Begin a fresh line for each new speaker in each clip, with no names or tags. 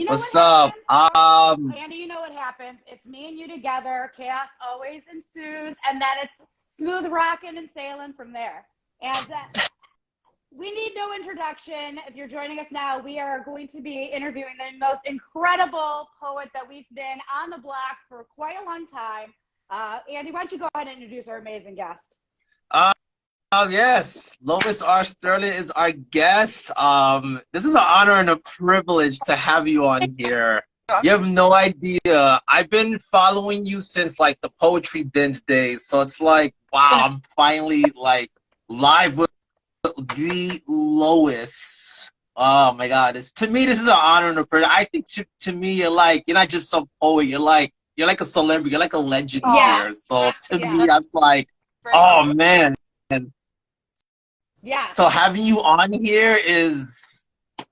know
What's
what
up?
happens? Andy, you know what happens. It's me and you together. Chaos always ensues, and then it's smooth rocking and sailing from there. And we need no introduction. If you're joining us now, we are going to be interviewing the most incredible poet that we've been on the block for quite a long time. Andy, why don't you go ahead and introduce our amazing guest?
Yes, Lois Sterling is our guest. This is an honor and a privilege to have you on here. You have no idea. I've been following you since like the poetry binge days. So it's like, wow, I'm finally like live with the Lois. Oh my God. To me, this is an honor and a privilege. I think to me, you're not just some poet. You're like a celebrity. You're like a legend here. So to me, that's like, oh man.
Yeah.
So having you on here is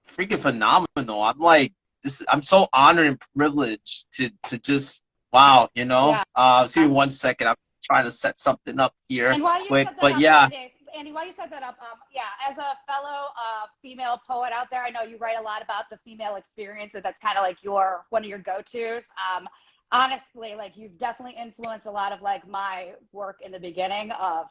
freaking phenomenal. I'm like, I'm so honored and privileged to just, wow, you know. Give me 1 second. I'm trying to set something up here.
And while you
quick,
set that
but
up,
yeah.
Andy, while you set that up, as a fellow female poet out there, I know you write a lot about the female experience, and that's kind of like one of your go-tos. Honestly, like you've definitely influenced a lot of like my work in the beginning of,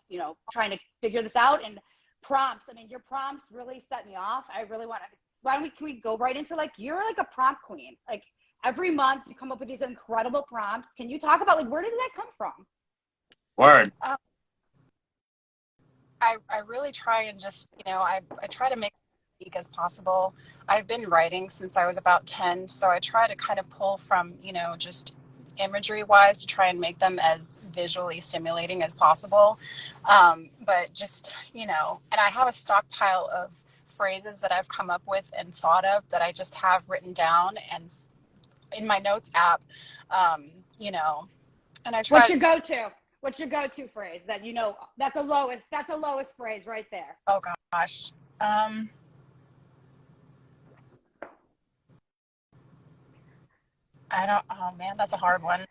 trying to figure this out. And prompts, I mean, your prompts really set me off. I really want to, can we go right into like, you're like a prompt queen. Like every month you come up with these incredible prompts. Can you talk about like, where did that come from?
Word.
I really try and just, I try to make it as unique as possible. I've been writing since I was about 10. So I try to kind of pull from, just imagery wise to try and make them as visually stimulating as possible. But just, and I have a stockpile of phrases that I've come up with and thought of that I just have written down and in my notes app, and I try.
What's your go-to phrase that, that's a Lois phrase right there?
Oh gosh. Oh man, that's a hard one.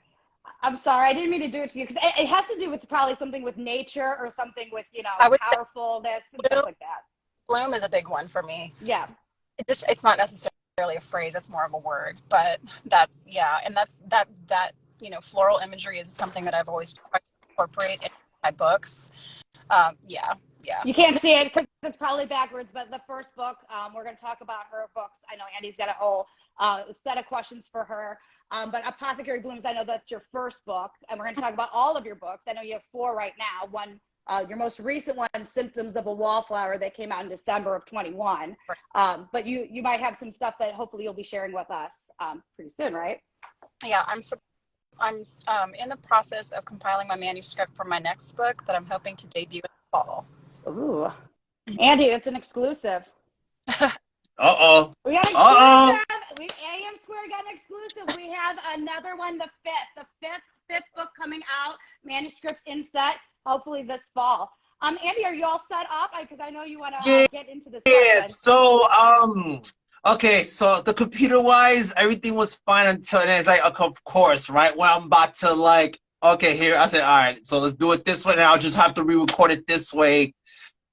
I'm sorry, I didn't mean to do it to you because it has to do with probably something with nature or something with, powerfulness and stuff like that.
Bloom is a big one for me.
Yeah.
It's not necessarily a phrase, it's more of a word, but that's, and that's that, floral imagery is something that I've always tried to incorporate in my books. Yeah.
You can't see it because it's probably backwards, but the first book, we're going to talk about her books. I know Andy's got a whole set of questions for her. But Apothecary Blooms, I know that's your first book, and we're going to talk about all of your books. I know you have 4 right now. One, your most recent one, Symptoms of a Wallflower, that came out in December of 21. But you might have some stuff that hopefully you'll be sharing with us pretty soon, right?
Yeah, I'm in the process of compiling my manuscript for my next book that I'm hoping to debut in the fall.
Ooh, Andy, it's an exclusive.
Uh-oh.
We got exclusive. AM Square got an exclusive. We have another one, the fifth book coming out, manuscript inset, hopefully this fall. Andy, are you all set up? Because I know you want to get into this question.
Yeah, so, okay, so the computer-wise, everything was fine until then. It's like, of course, right? When I'm about to like, okay, here, I said, all right, so let's do it this way, and I'll just have to re-record it this way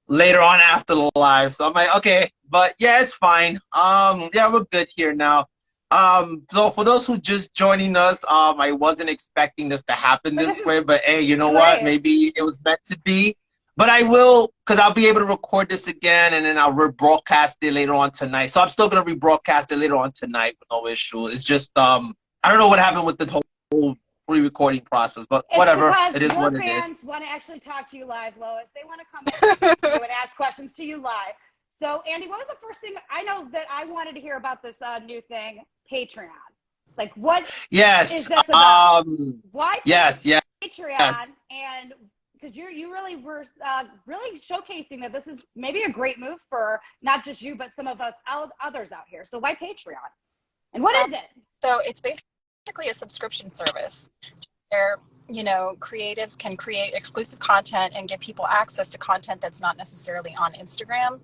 later on after the live. So I'm like, okay, but yeah, it's fine. Yeah, we're good here now. So for those who just joining us, I wasn't expecting this to happen this way, but hey, you know what? Maybe it was meant to be. But I will, because I'll be able to record this again, and then I'll rebroadcast it later on tonight. So I'm still gonna rebroadcast it later on tonight with no issue. It's just I don't know what happened with the whole re-recording process, but whatever. It is what it is.
Your fans want to actually talk to you live, Lois. They want to come to you and ask questions to you live. So, Andy, what was the first thing? I know that I wanted to hear about this new thing, Patreon. Like, what is this about? Why Patreon?
Yes.
And because you really were really showcasing that this is maybe a great move for not just you, but some of us others out here. So why Patreon? And what is it?
So it's basically a subscription service where, creatives can create exclusive content and give people access to content that's not necessarily on Instagram.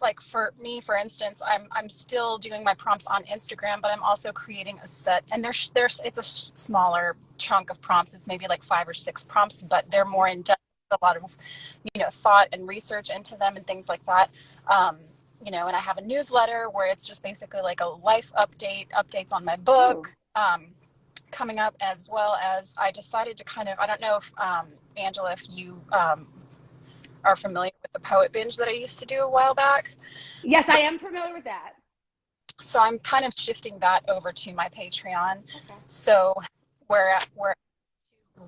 Like for me, for instance, I'm still doing my prompts on Instagram, but I'm also creating a set, and it's a smaller chunk of prompts. It's maybe like 5 or 6 prompts, but they're more in depth, a lot of, thought and research into them and things like that. you know, and I have a newsletter where it's just basically like a life updates on my book coming up, as well as I decided to kind of, I don't know if, Angela, if you are familiar with the Poet Binge that I used to do a while back.
Yes, I am familiar with that.
So I'm kind of shifting that over to my Patreon. Okay. So where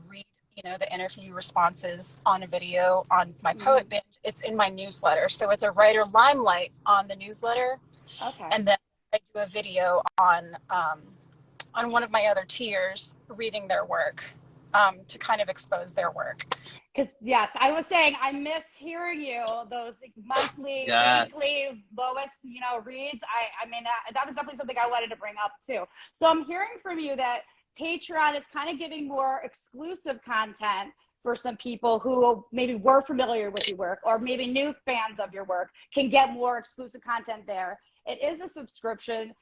read, you know, the interview responses on a video on my Poet Binge, it's in my newsletter. So it's a writer limelight on the newsletter. Okay. And then I do a video on one of my other tiers reading their work, to kind of expose their work.
Because yes, I was saying I miss hearing you, those monthly, weekly Lois, you know, reads. I mean, that was definitely something I wanted to bring up too. So I'm hearing from you that Patreon is kind of giving more exclusive content for some people who maybe were familiar with your work, or maybe new fans of your work can get more exclusive content there. It is a subscription.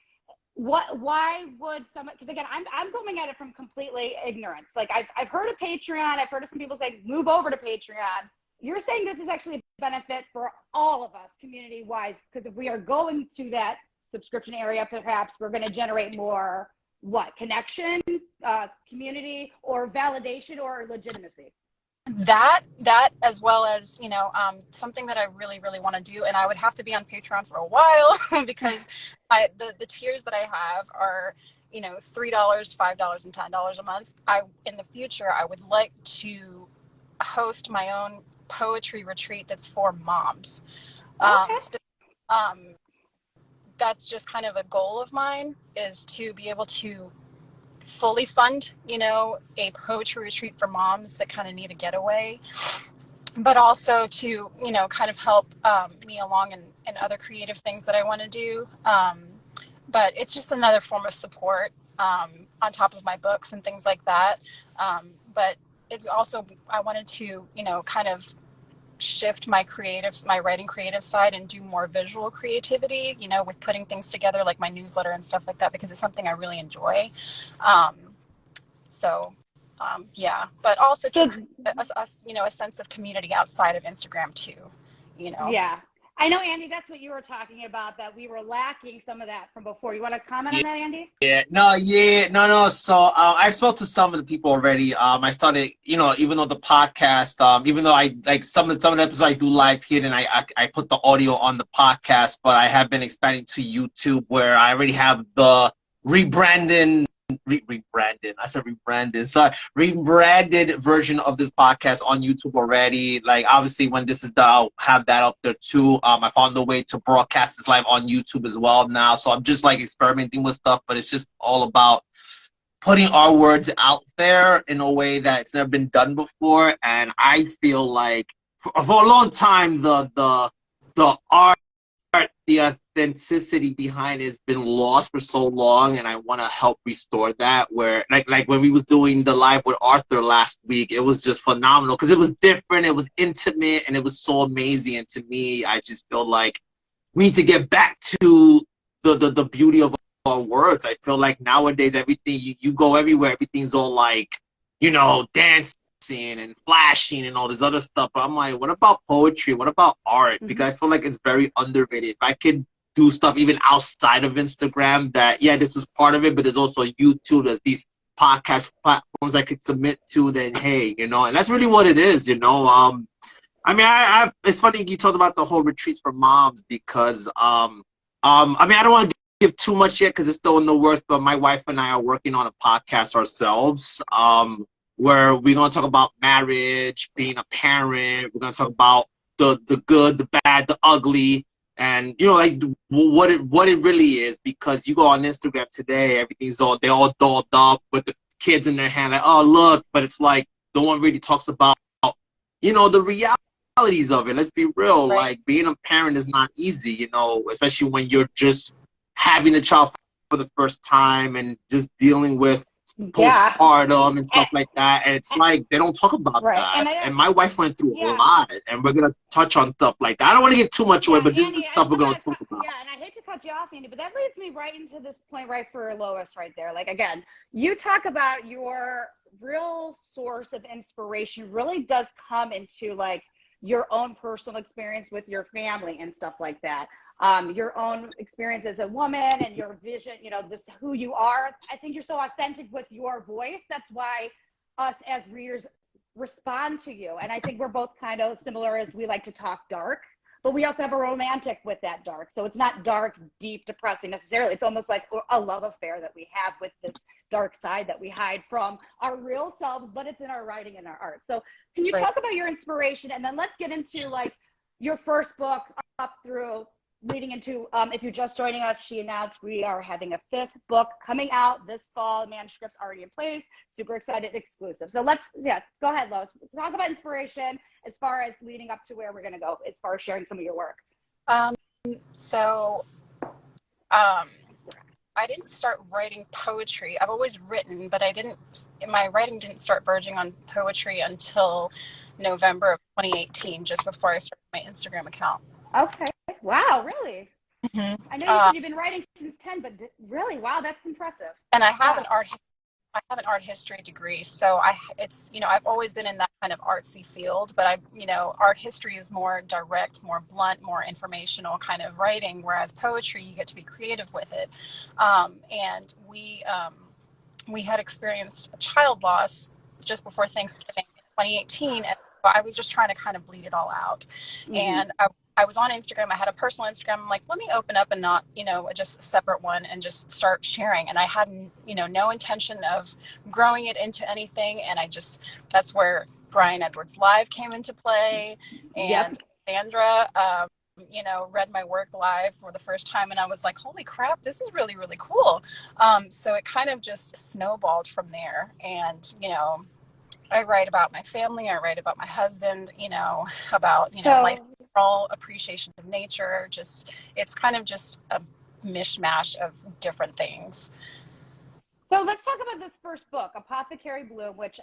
Why would someone, because again, I'm coming at it from completely ignorance. Like I've heard of Patreon, I've heard of some people say move over to Patreon. You're saying this is actually a benefit for all of us community wise, because if we are going to that subscription area, perhaps we're going to generate more connection, community, or validation, or legitimacy.
That as well as, you know, something that I really want to do, and I would have to be on Patreon for a while because the tiers that I have are, you know, $3, $5, and $10 a month. In the future I would like to host my own poetry retreat that's for moms. That's just kind of a goal of mine, is to be able to fully fund, you know, a poetry retreat for moms that kind of need a getaway, but also to, you know, kind of help me along in other creative things that I want to do. But it's just another form of support on top of my books and things like that. But it's also, I wanted to, you know, kind of shift my writing creative side and do more visual creativity, you know, with putting things together like my newsletter and stuff like that, because it's something I really enjoy. Yeah, but also you know, a sense of community outside of Instagram too, you know.
Yeah, I know, Andy, that's what you were talking about, that we were lacking some of that from before. You want to comment on that, Andy?
No. So I've spoke to some of the people already. I started, you know, even though the podcast, even though I like some of the episodes I do live here, and I put the audio on the podcast, but I have been expanding to YouTube, where I already have the rebranded version of this podcast on YouTube already. Like, obviously, when this is done, I'll have that up there too. I found a way to broadcast this live on YouTube as well now. So I'm just like experimenting with stuff, but it's just all about putting our words out there in a way that's never been done before. And I feel like for a long time, the art, the authenticity behind it has been lost for so long, and I want to help restore that. Where like when we was doing the live with Arthur last week, it was just phenomenal because it was different, it was intimate, and it was so amazing. And to me, I just feel like we need to get back to the beauty of our words. I feel like nowadays everything, you go everywhere, everything's all like, you know, dancing and flashing and all this other stuff. But I'm like, what about poetry? What about art? Because I feel like it's very underrated. If I could do stuff even outside of Instagram, that, yeah, this is part of it, but there's also YouTube, there's these podcast platforms I could submit to, then hey, you know, and that's really what it is, you know. I mean, it's funny you talked about the whole retreats for moms, because I mean, I don't want to give too much yet because it's still in the works, but my wife and I are working on a podcast ourselves, where we're going to talk about marriage, being a parent. We're going to talk about the good, the bad, the ugly, and, you know, like what it really is. Because you go on Instagram today, they're all dolled up with the kids in their hand, like, oh, look, but it's like no one really talks about, you know, the realities of it. Let's be real. Right. Like, being a parent is not easy, you know, especially when you're just having a child for the first time and just dealing with postpartum and stuff like that. And it's like they don't talk about that. And my wife went through a lot, and we're gonna touch on stuff like that. I don't want to give too much away, but this is the stuff we're gonna talk about.
Yeah, and I hate to cut you off, Andy, but that leads me right into this point right for Lois right there. Like, again, you talk about your real source of inspiration really does come into like your own personal experience with your family and stuff like that. Your own experience as a woman and your vision, you know, this who you are. I think you're so authentic with your voice. That's why us as readers respond to you. And I think we're both kind of similar as we like to talk dark, but we also have a romantic with that dark. So it's not dark, deep, depressing necessarily. It's almost like a love affair that we have with this dark side that we hide from our real selves, but it's in our writing and our art. So can you talk about your inspiration? And then let's get into like your first book up through leading into, if you're just joining us, she announced we are having a 5th book coming out this fall. Manuscript's already in place. Super excited, exclusive. So let's, go ahead, Lois. Talk about inspiration as far as leading up to where we're going to go as far as sharing some of your work.
I didn't start writing poetry. I've always written, but my writing didn't start verging on poetry until November of 2018, just before I started my Instagram account.
Okay. Wow, really?
Mm-hmm.
I know you said you've been writing since 10, but really, wow, that's impressive.
And I have an art history degree, so I've always been in that kind of artsy field, but art history is more direct, more blunt, more informational kind of writing, whereas poetry, you get to be creative with it. And we had experienced a child loss just before Thanksgiving in 2018, and I was just trying to kind of bleed it all out. Mm-hmm. And I was on Instagram. I had a personal Instagram. I'm like, let me open up and not, just a separate one and just start sharing. And I had, no intention of growing it into anything. And that's where Brian Edwards Live came into play. And Sandra, read my work live for the first time. And I was like, holy crap, this is really, really cool. So it kind of just snowballed from there. And, I write about my family. I write about my husband, about, my overall appreciation of nature. It's kind of just a mishmash of different things.
So let's talk about this first book, Apothecary Bloom, which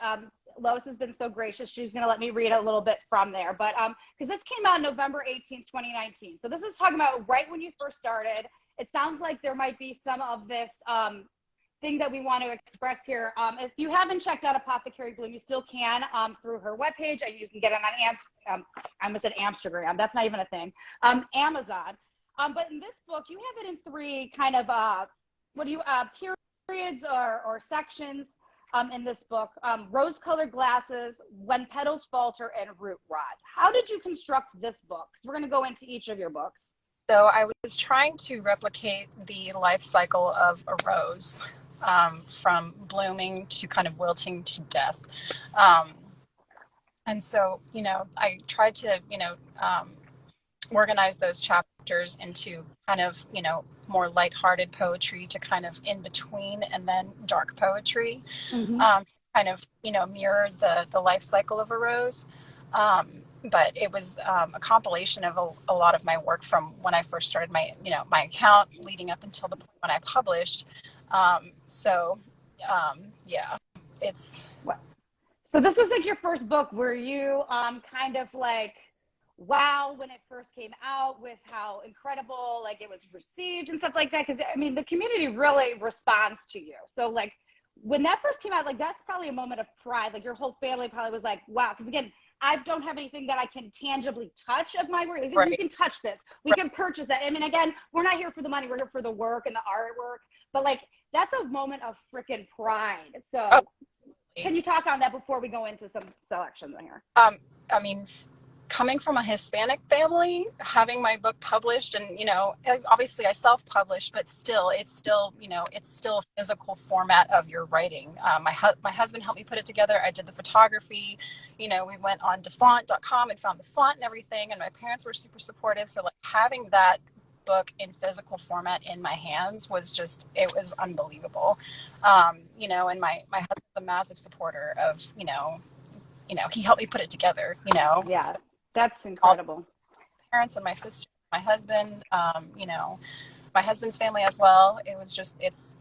Lois has been so gracious. She's going to let me read a little bit from there. But because this came out November 18th, 2019. So this is talking about right when you first started. It sounds like there might be some of this thing that we want to express here. If you haven't checked out Apothecary Bloom, you still can through her webpage, and you can get it on I almost said Amsterdam. That's not even a thing. Amazon. But in this book, you have it in 3 kind of periods or sections in this book. Rose-colored glasses, When Petals Falter, and Root Rot. How did you construct this book? Because we're going to go into each of your books.
So I was trying to replicate the life cycle of a rose. From blooming to kind of wilting to death. And so, I tried to, organize those chapters into kind of, more lighthearted poetry to kind of in between, and then dark poetry, kind of, mirror the life cycle of a rose. But it was a compilation of a lot of my work from when I first started my account leading up until the point when I published. It's.
So this was like your first book. Were you kind of like, wow, when it first came out, with how incredible like it was received and stuff like that? Because I mean, the community really responds to you. So like when that first came out, like that's probably a moment of pride. Like your whole family probably was like, wow. Because again, I don't have anything that I can tangibly touch of my work. Like, we can touch this. We can purchase that. I mean, again, we're not here for the money. We're here for the work and the artwork. But like, that's a moment of freaking pride. So can you talk on that before we go into some selections here?
I mean, coming from a Hispanic family, having my book published, and obviously I self-published, but still it's still a physical format of your writing. My husband helped me put it together. I did the photography. We went on defont.com and found the font and everything, and my parents were super supportive. So like having that book in physical format in my hands was unbelievable. And my husband's a massive supporter of he helped me put it together.
Yeah.
So,
that's incredible.
Parents and my sister, my husband, my husband's family as well. It was just, it's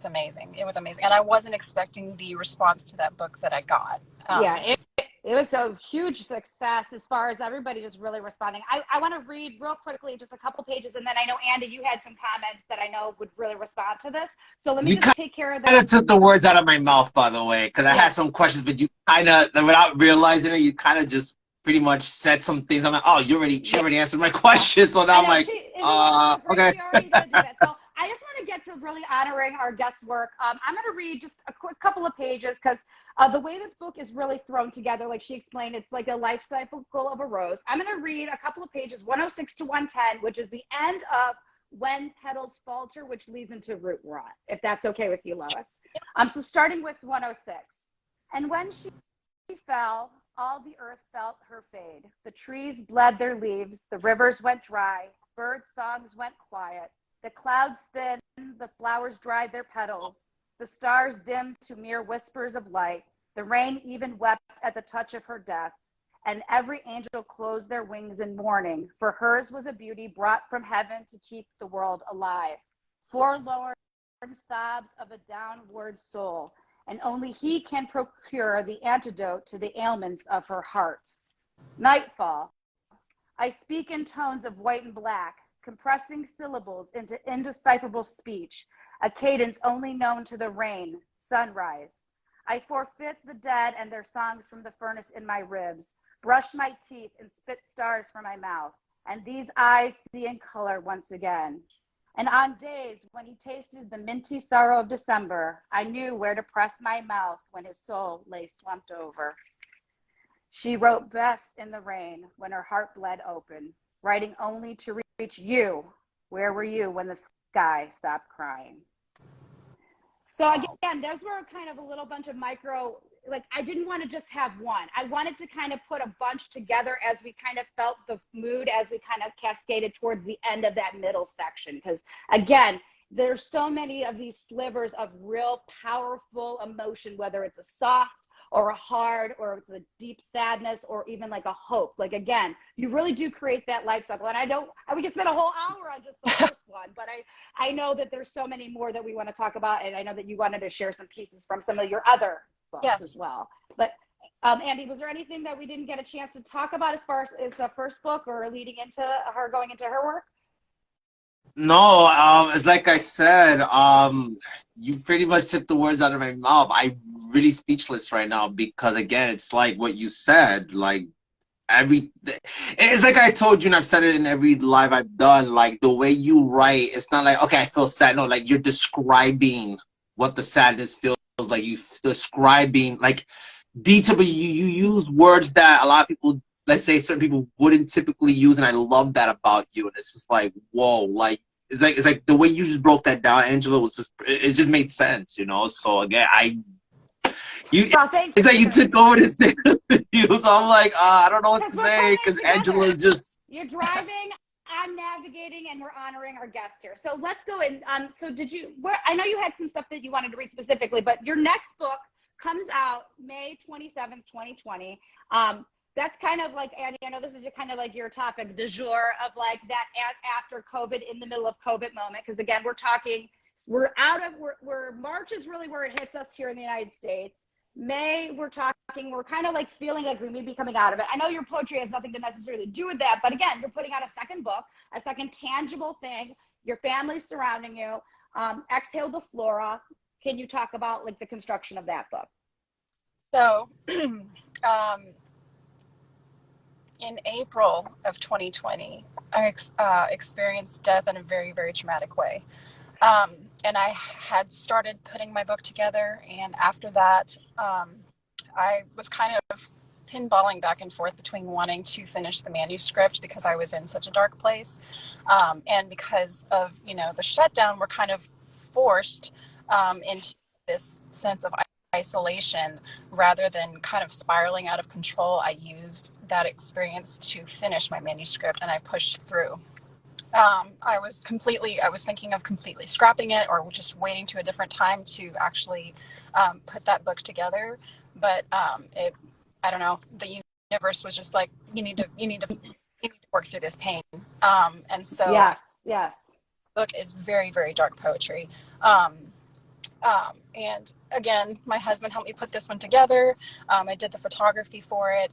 amazing. It was amazing. And I wasn't expecting the response to that book that I got.
It was a huge success as far as everybody just really responding. I want to read real quickly just a couple pages, and then I know, Andy, you had some comments that I know would really respond to this. So let me just take care of that.
You kind of took the words out of my mouth, by the way, because I had some questions, but you kind of, without realizing it, you kind of just pretty much said some things. I'm like, oh, she already answered my question. So now I'm like, okay.
She already did do that. So I just want to get to really honoring our guest work. I'm going to read just a quick couple of pages because the way this book is really thrown together, like she explained, it's like a life cycle of a rose. I'm going to read a couple of pages, 106 to 110, which is the end of When Petals Falter, which leads into Root Rot, if that's okay with you, Lois. So starting with 106. And when she fell, all the earth felt her fade. The trees bled their leaves, the rivers went dry, bird songs went quiet, the clouds thinned, the flowers dried their petals, the stars dimmed to mere whispers of light, the rain even wept at the touch of her death, and every angel closed their wings in mourning, for hers was a beauty brought from heaven to keep the world alive. Forlorn sobs of a downward soul, and only he can procure the antidote to the ailments of her heart. Nightfall. I speak in tones of white and black, compressing syllables into indecipherable speech, a cadence only known to the rain. Sunrise. I forfeit the dead and their songs from the furnace in my ribs, brush my teeth and spit stars from my mouth, and these eyes see in color once again. And on days when he tasted the minty sorrow of December, I knew where to press my mouth when his soul lay slumped over. She wrote best in the rain when her heart bled open, writing only to reach you. Where were you when the sky stopped crying? So again, those were kind of a little bunch of micro, like I didn't want to just have one. I wanted to kind of put a bunch together as we kind of felt the mood as we kind of cascaded towards the end of that middle section. Because again, there's so many of these slivers of real powerful emotion, whether it's a soft or a hard, or it's a deep sadness, or even like a hope. Like again, you really do create that life cycle. And we could spend a whole hour on just the first one, but I know that there's so many more that we want to talk about. And I know that you wanted to share some pieces from some of your other books as well. But Andy, was there anything that we didn't get a chance to talk about as far as the first book or leading into her going into her work?
No, it's like I said, you pretty much took the words out of my mouth. I'm really speechless right now because, again, it's like what you said, like it's like I told you, and I've said it in every live I've done, like the way you write, it's not like, okay, I feel sad. No, like you're describing what the sadness feels like. You describing, like, detail, but you use words that a lot of people, let's say certain people wouldn't typically use, and I love that about you. And it's just like, whoa, like it's like the way you just broke that down, Angela, was just, it just made sense, you know. So again, it's like you took over this interview, so I'm like, I don't know what to say because Angela's just.
You're driving, I'm navigating, and we're honoring our guest here. So let's go in. So I know you had some stuff that you wanted to read specifically, but your next book comes out May 27th, 2020. That's kind of like, Andy, I know this is kind of like your topic du jour of like that after COVID, in the middle of COVID moment. Because again, March is really where it hits us here in the United States. May, we're kind of like feeling like we may be coming out of it. I know your poetry has nothing to necessarily do with that, but again, you're putting out a second book, a second tangible thing. Your family's surrounding you. Exhale the Flora. Can you talk about like the construction of that book?
So, in April of 2020, I experienced death in a very, very traumatic way. And I had started putting my book together. And after that, I was kind of pinballing back and forth between wanting to finish the manuscript because I was in such a dark place. And because of, the shutdown, we're kind of forced into this sense of isolation rather than kind of spiraling out of control. I used that experience to finish my manuscript, and I pushed through. I was thinking of completely scrapping it or just waiting to a different time to actually put that book together. But I don't know, the universe was just like, you need to work through this pain. And so
yes.
The book is very, very dark poetry. And again, my husband helped me put this one together. I did the photography for it.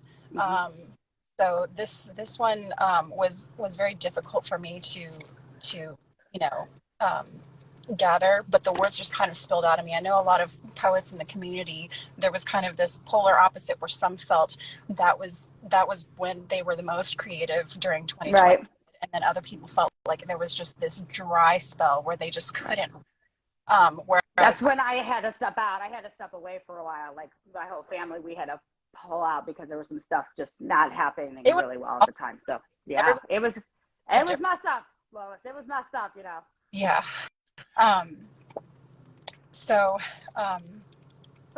So this one, was very difficult for me to, gather, but the words just kind of spilled out of me. I know a lot of poets in the community, there was kind of this polar opposite where some felt that was when they were the most creative during 2020.
Right.
And then other people felt like there was just this dry spell where they just couldn't.
That's when I had to step out. I had to step away for a while. Like my whole family, we had to pull out because there was some stuff just not happening really well at the time. So yeah, it was messed up, Lois. It was messed up, you know.
Yeah.
But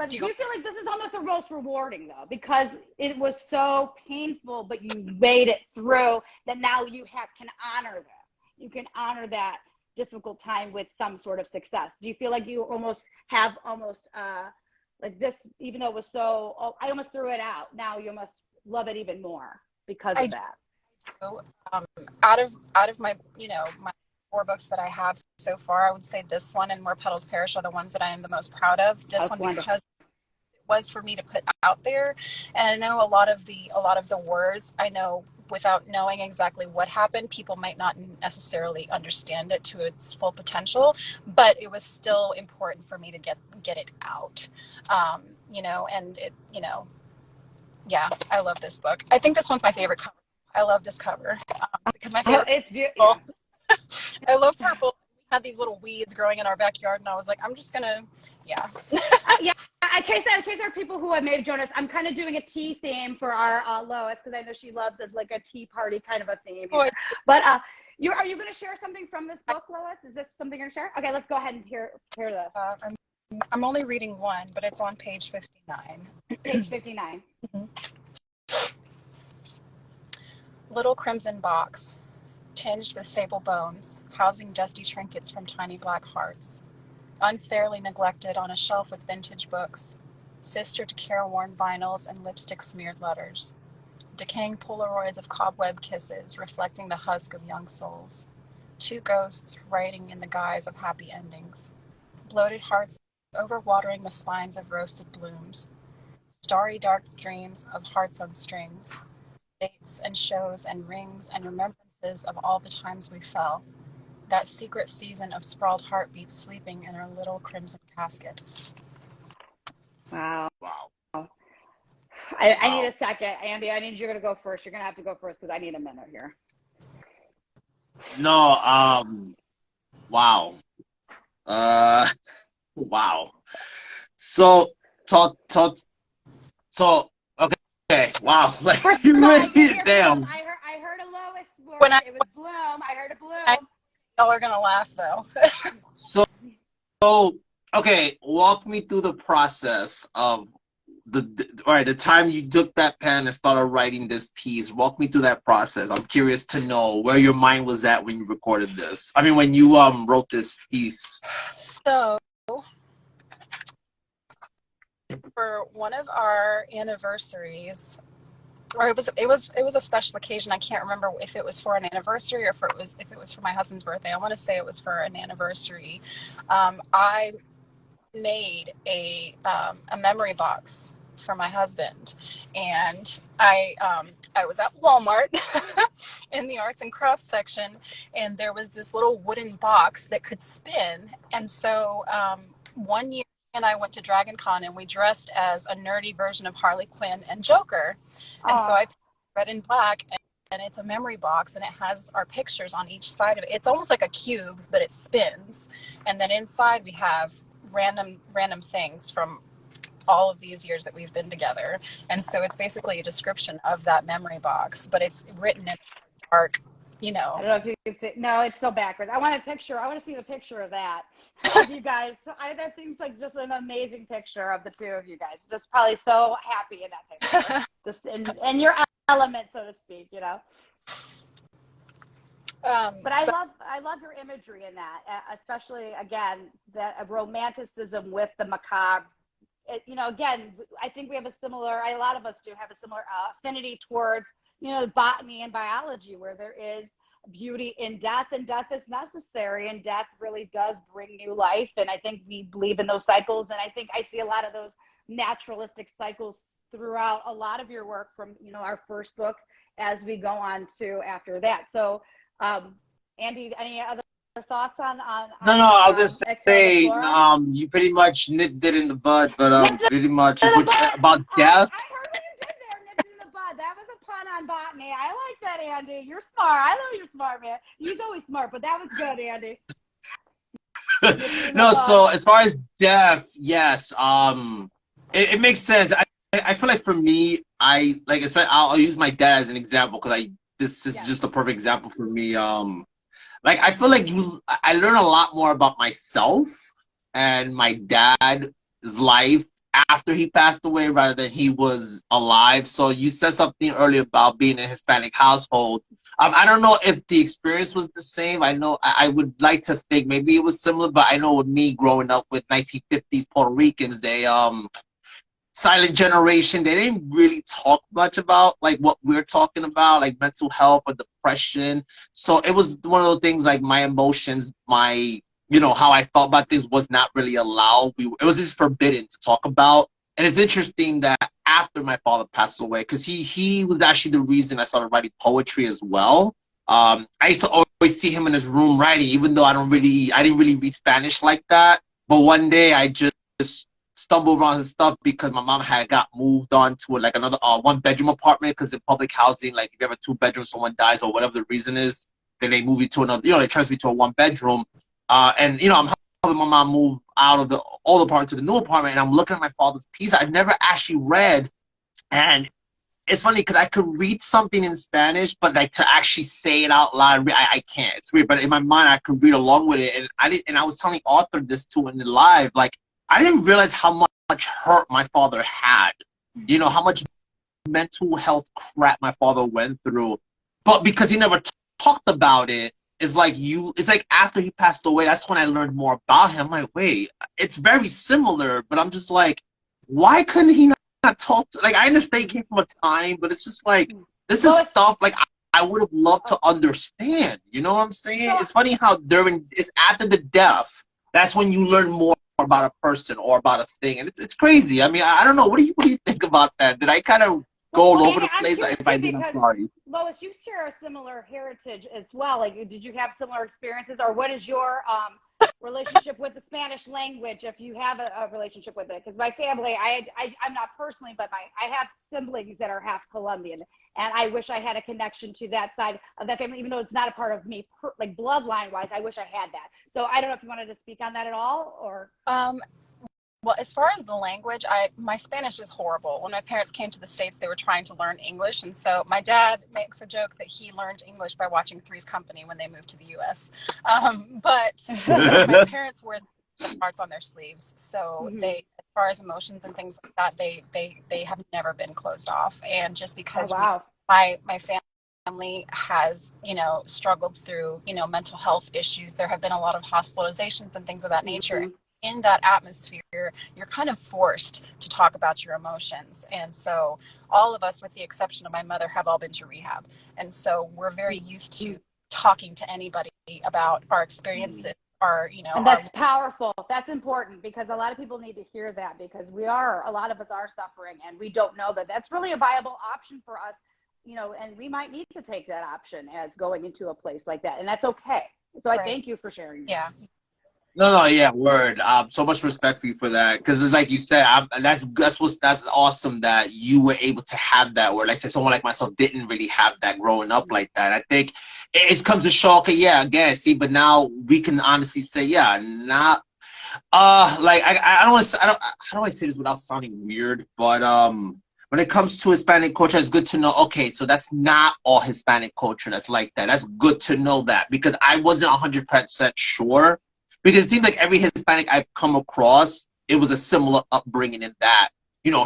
do you feel like this is almost the most rewarding though, because it was so painful, but you made it through, that now you can honor that. You can honor that difficult time with some sort of success. Do you feel like you almost have like this, even though it was so, I almost threw it out. Now you must love it even more because of that.
Out of my, my 4 books that I have so far, I would say this one and Where Petals Perish are the ones that I am the most proud of. This one, wonderful. Because it was for me to put out there, and I know a lot of the words, I know without knowing exactly what happened, people might not necessarily understand it to its full potential, but it was still important for me to get it out. And it, yeah, I love this book. I think this one's my favorite cover. I love this cover because my favorite.
It's beautiful.
Yeah. I love purple. We had these little weeds growing in our backyard, and I was like, I'm just gonna, yeah.
Yeah. In case there are people who may have joined us, I'm kind of doing a tea theme for our Lois, because I know she loves it, like a tea party kind of a theme. But are you going to share something from this book, Lois? Is this something you're going to share? Okay, let's go ahead and hear this.
I'm only reading one, but it's on page 59.
Page 59.
Mm-hmm. Little crimson box, tinged with sable bones, housing dusty trinkets from tiny black hearts. Unfairly neglected on a shelf with vintage books, sister to careworn vinyls and lipstick-smeared letters. Decaying Polaroids of cobweb kisses reflecting the husk of young souls. 2 ghosts writing in the guise of happy endings. Bloated hearts overwatering the spines of roasted blooms. Starry dark dreams of hearts on strings. Dates and shows and rings and remembrances of all the times we fell. That secret season of sprawled heartbeats sleeping in her little crimson casket.
Wow. I need a second. Andy, I need you to go first. You're going to have to go first because I need a minute here.
No, wow. Wow. So, okay, wow. Like, you really damn.
I heard a Lois word. It was bloom. I heard a bloom.
Y'all are gonna laugh though.
So, okay, walk me through the process of the time you took that pen and started writing this piece. Walk me through that process. I'm curious to know where your mind was at when you recorded this. I mean, when you wrote this piece.
So, for one of our anniversaries, or it was a special occasion. I can't remember if it was for an anniversary or if it was for my husband's birthday. I want to say it was for an anniversary. I made a memory box for my husband, and I was at Walmart in the arts and crafts section, and there was this little wooden box that could spin. And so one year and I went to Dragon Con, and we dressed as a nerdy version of Harley Quinn and Joker. And so I red and black, and it's a memory box, and it has our pictures on each side of it. It's almost like a cube, but it spins. And then inside we have random things from all of these years that we've been together. And so it's basically a description of that memory box, but it's written in dark,
I don't know if you can see. No, it's so backwards. I want to see the picture of that. You guys, that thing's like just an amazing picture of the two of you guys. Just probably so happy in that picture. Just in your element, so to speak, But I love your imagery in that, especially again that romanticism with the macabre. Again, I think we have a lot of us do have a similar affinity towards botany and biology, where there is beauty in death, and death is necessary, and death really does bring new life. And I think we believe in those cycles, and I think I see a lot of those naturalistic cycles throughout a lot of your work from our first book as we go on to after that. So Andy, any other thoughts on
No, no, I'll just say,
extracurricular?
you pretty much nipped it in the bud, but
Nipped it
pretty much
in
is
the
what
bud.
about death.
I heard what you did there, nipped it in the bud. That was a pun on botany. I like that, Andy. You're smart. I know you're smart, man. He's always smart, but that was good, Andy.
No, so as far as death, yes, it makes sense. I feel like for me, I like, especially, I'll use my dad as an example because this is just a perfect example for me. Like I feel like I learn a lot more about myself and my dad's life after he passed away rather than he was alive. So you said something earlier about being in a Hispanic household. I don't know if the experience was the same. I know I would like to think maybe it was similar, but I know with me growing up with 1950s Puerto Ricans, they silent generation, they didn't really talk much about like what we're talking about, like mental health or depression. So it was one of those things like my emotions, my how I felt about things was not really allowed. It was just forbidden to talk about. And it's interesting that after my father passed away, because he was actually the reason I started writing poetry as well. I used to always see him in his room writing, even though I didn't really read Spanish like that. But one day I just stumbled around his stuff because my mom had got moved on to like another 1-bedroom apartment, because in public housing, like if you have a 2-bedroom, someone dies or whatever the reason is, then they move you to another, they transfer you to a 1-bedroom. And I'm helping my mom move out of the old apartment to the new apartment, and I'm looking at my father's piece I'd never actually read. And it's funny because I could read something in Spanish, but like to actually say it out loud, I can't. It's weird, but in my mind I could read along with it. And I was telling Arthur this too in the live, like I didn't realize how much hurt my father had. How much mental health crap my father went through, but because he never talked about it, it's like after he passed away, that's when I learned more about him. I'm like, wait, it's very similar, but I'm just like, why couldn't he not talk to, like, I understand he came from a time, but it's just like, this is stuff like I would have loved to understand. You know what I'm saying? It's funny how it's after the death, that's when you learn more about a person or about a thing, and it's crazy. I mean, I don't know. What do you think about that? Did I kind of go all over the place? If I did, I'm sorry.
Lois, you share a similar heritage as well. Like, did you have similar experiences, or what is your relationship with the Spanish language, if you have a relationship with it? Because my family, I'm not personally, but I have siblings that are half Colombian, and I wish I had a connection to that side of that family, even though it's not a part of me, like bloodline wise. I wish I had that. So I don't know if you wanted to speak on that at all, or.
Well, as far as the language, my Spanish is horrible. When my parents came to the States, they were trying to learn English. And so my dad makes a joke that he learned English by watching Three's Company when they moved to the U.S. But my parents wore the hearts on their sleeves. So they, as far as emotions and things like that, they have never been closed off. And just because my family has, struggled through, mental health issues, there have been a lot of hospitalizations and things of that nature. In that atmosphere, you're kind of forced to talk about your emotions. And so all of us, with the exception of my mother, have all been to rehab. And so we're very used to talking to anybody about our experiences,
and that's powerful. That's important, because a lot of people need to hear that, because a lot of us are suffering, and we don't know that that's really a viable option for us, and we might need to take that option as going into a place like that. And that's okay. So I thank you for sharing that.
Yeah.
No, yeah, word. So much respect for you for that, because it's like you said, that's awesome that you were able to have that. Where, like, say, someone like myself didn't really have that growing up like that. I think it comes to show, okay, yeah, again, see, but now we can honestly say, yeah, not, like I don't want to, how do I say this without sounding weird? But when it comes to Hispanic culture, it's good to know, okay, so that's not all Hispanic culture that's like that. That's good to know that, because I wasn't 100% sure. Because it seems like every Hispanic I've come across, it was a similar upbringing in that,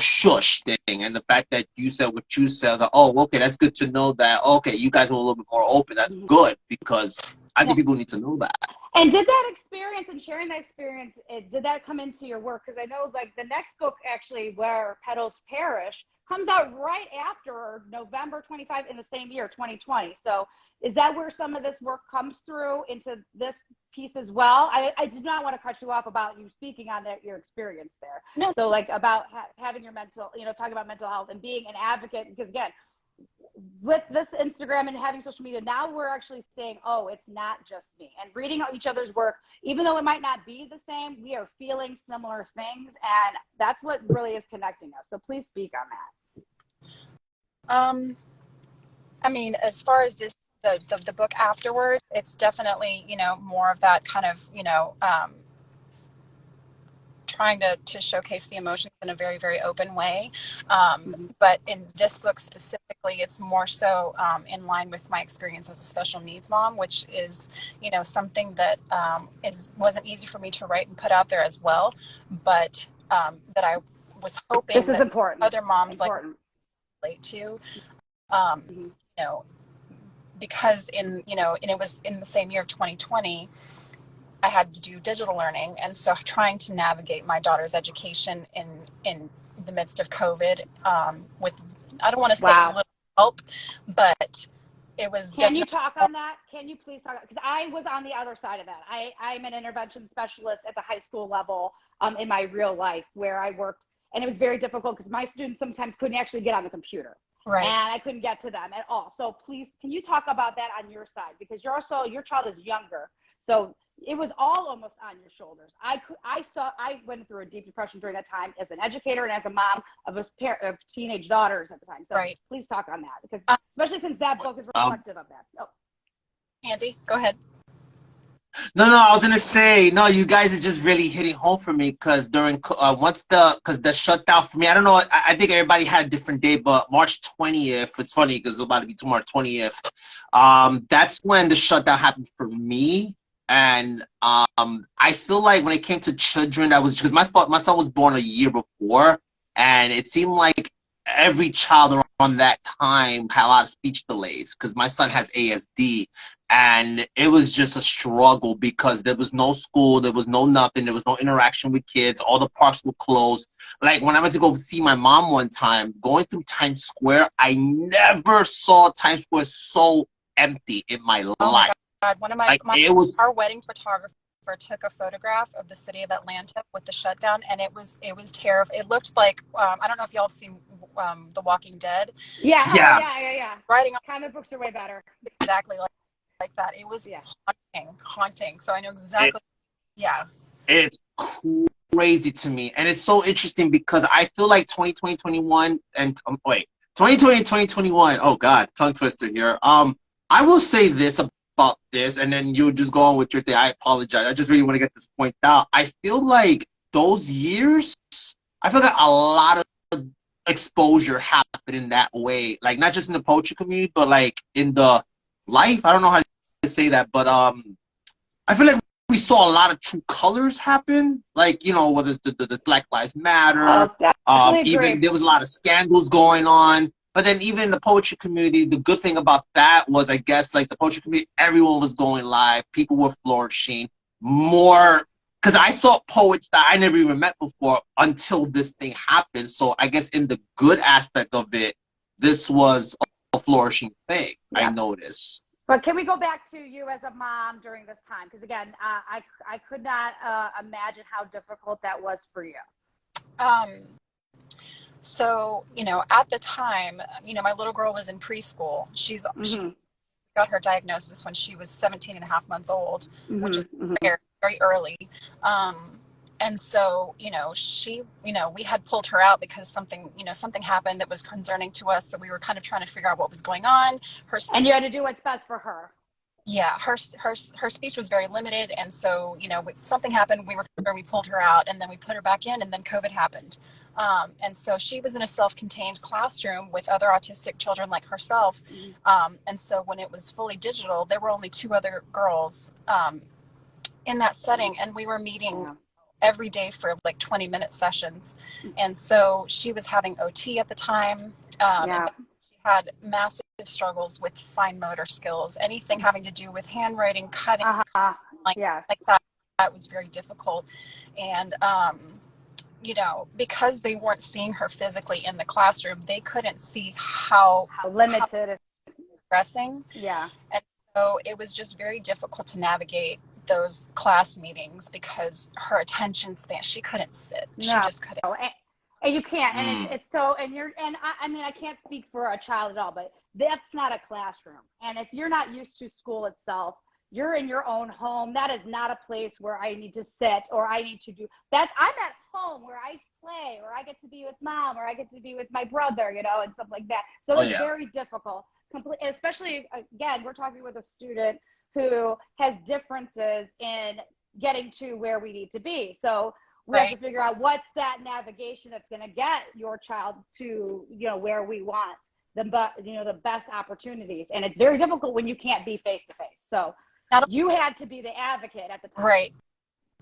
shush thing. And the fact that you said what you said, I was like, oh, okay, that's good to know that, okay, you guys are a little bit more open. That's good, because I think people need to know that.
And did that experience and sharing that experience, did that come into your work? Because I know, like, the next book, actually, Where Petals Perish, comes out right after November 25 in the same year, 2020. So is that where some of this work comes through into this piece as well? I did not want to cut you off about you speaking on your experience there. No. So, like, about having your mental, talking about mental health and being an advocate, because again, with this Instagram and having social media, now we're actually saying, oh, it's not just me. And reading each other's work, even though it might not be the same, we are feeling similar things. And that's what really is connecting us. So please speak on that.
I mean, as far as this, the book afterwards, it's definitely, more of that kind of, trying to showcase the emotions in a very, very open way. But in this book specifically, it's more so in line with my experience as a special needs mom, which is, something that wasn't easy for me to write and put out there as well. But that I was hoping
this is
that
important.
Other moms relate to, because and it was in the same year of 2020, I had to do digital learning. And so trying to navigate my daughter's education in the midst of COVID, with, I don't want to say little help, but it was.
Can you talk on that? Can you please talk? Because I was on the other side of that. I'm an intervention specialist at the high school level in my real life where I worked. And it was very difficult because my students sometimes couldn't actually get on the computer.
Right.
And I couldn't get to them at all. So please, can you talk about that on your side? Because your child is younger. So it was all almost on your shoulders. I went through a deep depression during that time as an educator and as a mom of teenage daughters at the time. So please talk on that, because especially since that book is reflective of that. Oh.
Andy, go ahead.
No, I was gonna say, no, you guys are just really hitting home for me, because during because the shutdown for me, I don't know, I think everybody had a different day, but March 20th, it's funny because it's about to be tomorrow 20th. That's when the shutdown happened for me. And I feel like when it came to children, that was because my son was born a year before, and it seemed like every child around that time had a lot of speech delays, because my son has ASD, and it was just a struggle because there was no school, there was no nothing, there was no interaction with kids, all the parks were closed. Like when I went to go see my mom one time, going through Times Square, I never saw Times Square so empty in my life.
God, one of our wedding photographer took a photograph of the city of Atlanta with the shutdown, and it was terrifying. It looked like I don't know if y'all have seen The Walking Dead.
Yeah.
Writing on
comic books are way better.
Exactly like that. It was haunting. So I know exactly.
It's crazy to me, and it's so interesting because I feel like 2020, 2021, and 2020 and 2021. Oh God, tongue twister here. I will say this about this, and then you just go on with your thing. I apologize. I just really want to get this point out. I feel like those years, I feel like a lot of exposure happened in that way. Like not just in the poetry community, but like in the life. I don't know how to say that, but I feel like we saw a lot of true colors happen. Like, whether it's the Black Lives Matter, even there was a lot of scandals going on. But then even in the poetry community, the good thing about that was, I guess, like the poetry community, everyone was going live. People were flourishing more, because I saw poets that I never even met before until this thing happened. So I guess in the good aspect of it, this was a flourishing thing, I noticed.
But can we go back to you as a mom during this time? Because again, I could not imagine how difficult that was for you.
So, at the time, my little girl was in preschool. She got her diagnosis when she was 17 and a half months old, which is very, very early. And so, we had pulled her out because something happened that was concerning to us. So we were kind of trying to figure out what was going on.
And you had to do what's best for her.
Yeah, her speech was very limited, and so something happened. We pulled her out, and then we put her back in, and then COVID happened, and so she was in a self-contained classroom with other autistic children like herself, and so when it was fully digital, there were only 2 other girls in that setting, and we were meeting every day for like 20-minute sessions, and so she was having OT at the time. And she had massive struggles with fine motor skills, anything having to do with handwriting, cutting, like that. That was very difficult. And, because they weren't seeing her physically in the classroom, they couldn't see how
limited
progressing.
Yeah.
And so it was just very difficult to navigate those class meetings because her attention span, she couldn't sit. She just couldn't.
And you can't, and
Mm.
it's so, and I mean, I can't speak for a child at all, but that's not a classroom. And if you're not used to school itself, you're in your own home. That is not a place where I need to sit or I need to do that. I'm at home where I play, or I get to be with mom, or I get to be with my brother, you know, and stuff like that. So
Oh
it's
yeah.
very difficult, especially, again, we're talking with a student who has differences in getting to where we need to be. So we have to figure out what's that navigation that's going to get your child to, you know, where we want the best opportunities. And it's very difficult when you can't be face to face. So you had to be the advocate at the time.
Right.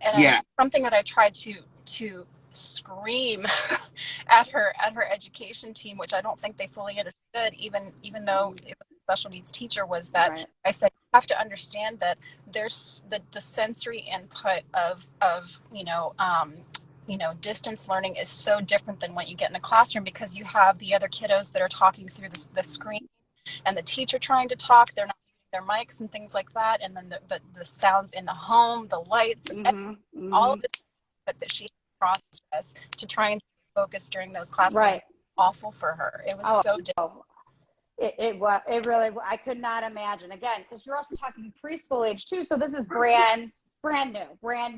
And
Yeah.
something that I tried to scream at her education team, which I don't think they fully understood, even though it was a special needs teacher, was that I said, you have to understand that there's the sensory input of distance learning is so different than what you get in a classroom, because you have the other kiddos that are talking through the screen, and the teacher trying to talk, they're not their mics and things like that, and then the sounds in the home, the lights, and all of this that she process to try and focus during those classes.
Right.
Awful for her. It was so difficult.
It really, I could not imagine, again, because you're also talking preschool age too. So this is brand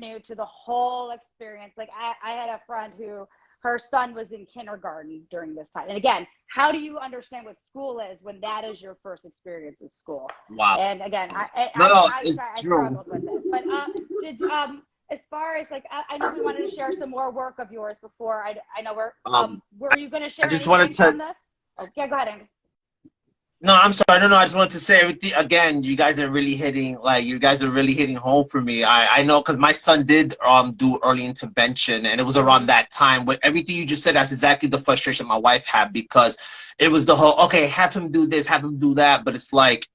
new to the whole experience. Like I had a friend who her son was in kindergarten during this time. And again, how do you understand what school is when that is your first experience with school?
Wow.
And again, I struggled with it. But as far as like, I know we wanted to share some more work of yours before. I know were you going to share?
I just wanted to.
On this? Oh, yeah, go ahead, Andy.
No, I'm sorry. No, I just wanted to say everything again. You guys are really hitting home for me. I know, because my son did do early intervention, and it was around that time. But everything you just said, that's exactly the frustration my wife had, because it was the whole, okay, have him do this, have him do that, but it's like,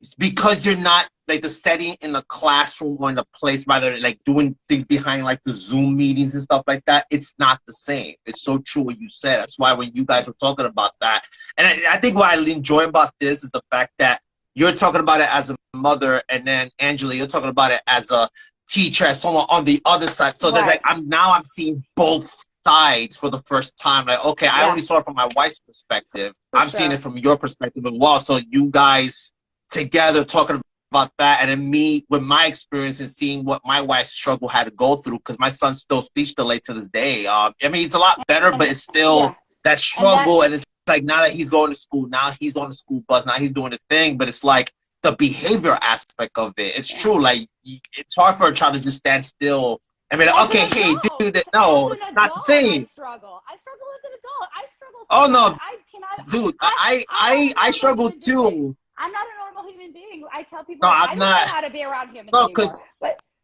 it's because you're not like the setting in the classroom or in the place, rather like doing things behind like the Zoom meetings and stuff like that. It's not the same. It's so true what you said. That's why when you guys were talking about that, and I think what I enjoy about this is the fact that you're talking about it as a mother, and then Angela, you're talking about it as a teacher, as someone on the other side. So there's like I'm seeing both sides for the first time. Like, okay, I only saw it from my wife's perspective. I'm seeing it from your perspective as well. So you guys together talking about that, and then me with my experience and seeing what my wife's struggle had to go through, because my son's still speech delayed to this day. I mean, it's a lot better, but it's still that struggle, and it's like now that he's going to school, now he's on the school bus, now he's doing the thing, but it's like the behavior aspect of it. It's true, like it's hard for a child to just stand still. I mean, like, okay, hey, do that. No, it's not the same.
I struggle as an adult. I struggle.
Oh no,
I cannot,
dude, I struggle too.
I'm not a normal human being. I tell people
no,
I don't know how to be around humans anymore.
Because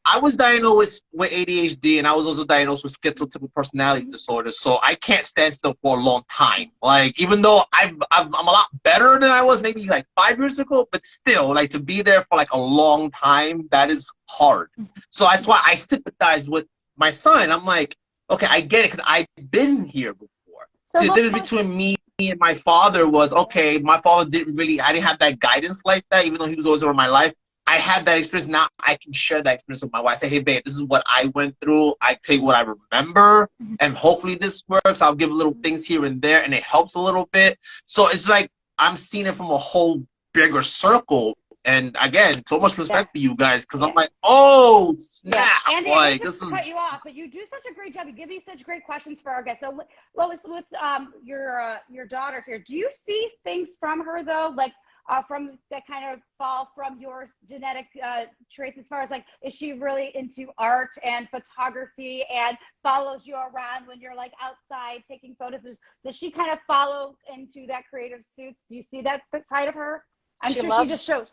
I was diagnosed with ADHD, and I was also diagnosed with schizotypal personality disorder. So I can't stand still for a long time. Like, even though I'm a lot better than I was maybe like 5 years ago, but still, like, to be there for like a long time, that is hard. So that's why I sympathize with my son. I'm like, okay, I get it, because I've been here before. So the difference between me and my father was, okay, my father I didn't have that guidance like that, even though he was always over my life. I had that experience. Now I can share that experience with my wife. I say, hey, babe, this is what I went through. I tell you what I remember, and hopefully this works. I'll give little things here and there, and it helps a little bit. So it's like I'm seeing it from a whole bigger circle. And again, so much respect for you guys, because I'm like, oh, snap.
Andy,
like,
this is cut you off, but you do such a great job. You give me such great questions for our guests. So, Lois, with your daughter here, do you see things from her, though, like from that kind of fall from your genetic traits, as far as like, is she really into art and photography and follows you around when you're like outside taking photos? Does she kind of follow into that creative suits? Do you see that side of her? I'm sure she just shows.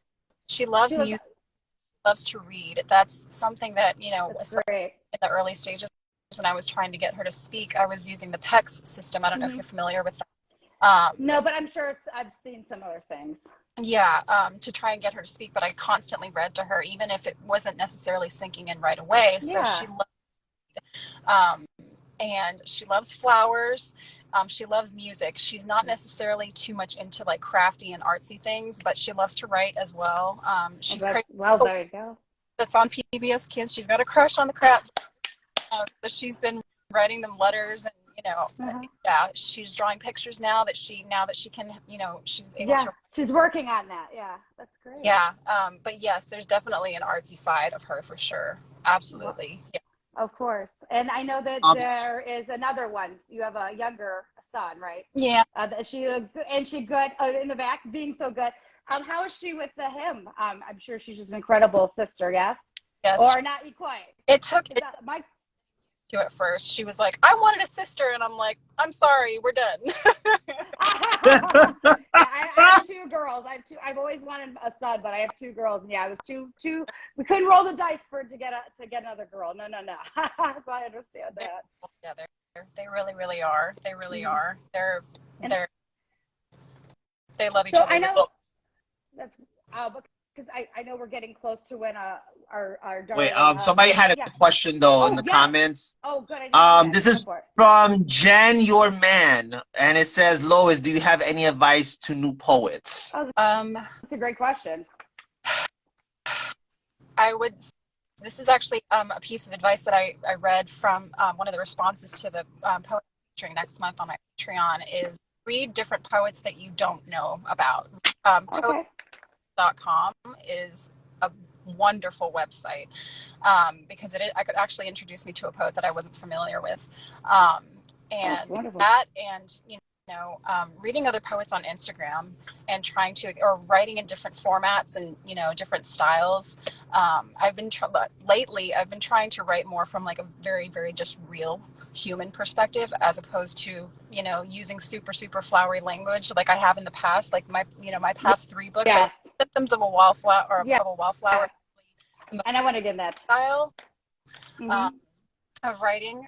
She loves music, loves to read. That's something that, you know, in the early stages when I was trying to get her to speak, I was using the PECS system. I don't know if you're familiar with that.
No, but I'm sure I've seen some other things.
Yeah, to try and get her to speak, but I constantly read to her, even if it wasn't necessarily sinking in right away. So she loves and she loves flowers. She loves music. She's not necessarily too much into like crafty and artsy things, but she loves to write as well. She's crazy.
Well, there you go.
That's on PBS Kids. She's got a crush on the craft. So she's been writing them letters and, yeah, she's drawing pictures now that she can, she's able to.
She's working on that. Yeah, that's great.
Yeah, but yes, there's definitely an artsy side of her for sure. Absolutely. Yeah.
Of course. And I know that there is another one. You have a younger son, right?
Yeah.
She good in the back, being so good. How is she with him? I'm sure she's just an incredible sister. Yes.
Yes.
Or not quite.
It took my to at first. She was like, "I wanted a sister," and I'm like, "I'm sorry, we're done."
I have two girls. I've always wanted a son, but I have two girls, and I was too. We couldn't roll the dice to get another girl. No. So I understand that.
Yeah, they really, really are. They really are. They love each other.
I know that's because I know we're getting close to when our daughter.
Wait, somebody had a question though in the comments.
Oh, good.
This is from Jen, your man, and it says, Lois, do you have any advice to new poets?
That's a great question.
This is actually a piece of advice that I read from one of the responses to the poet featuring next month on my Patreon is read different poets that you don't know about. Poet.com is a wonderful website because I could actually introduce me to a poet that I wasn't familiar with, and reading other poets on Instagram and or writing in different formats and different styles. Lately I've been trying to write more from like a very, very just real human perspective as opposed to using super, super flowery language like I have in the past. Like my past 3 books.
Yes.
Symptoms of a Wallflower or of a Wallflower.
And I want to get that
style of writing,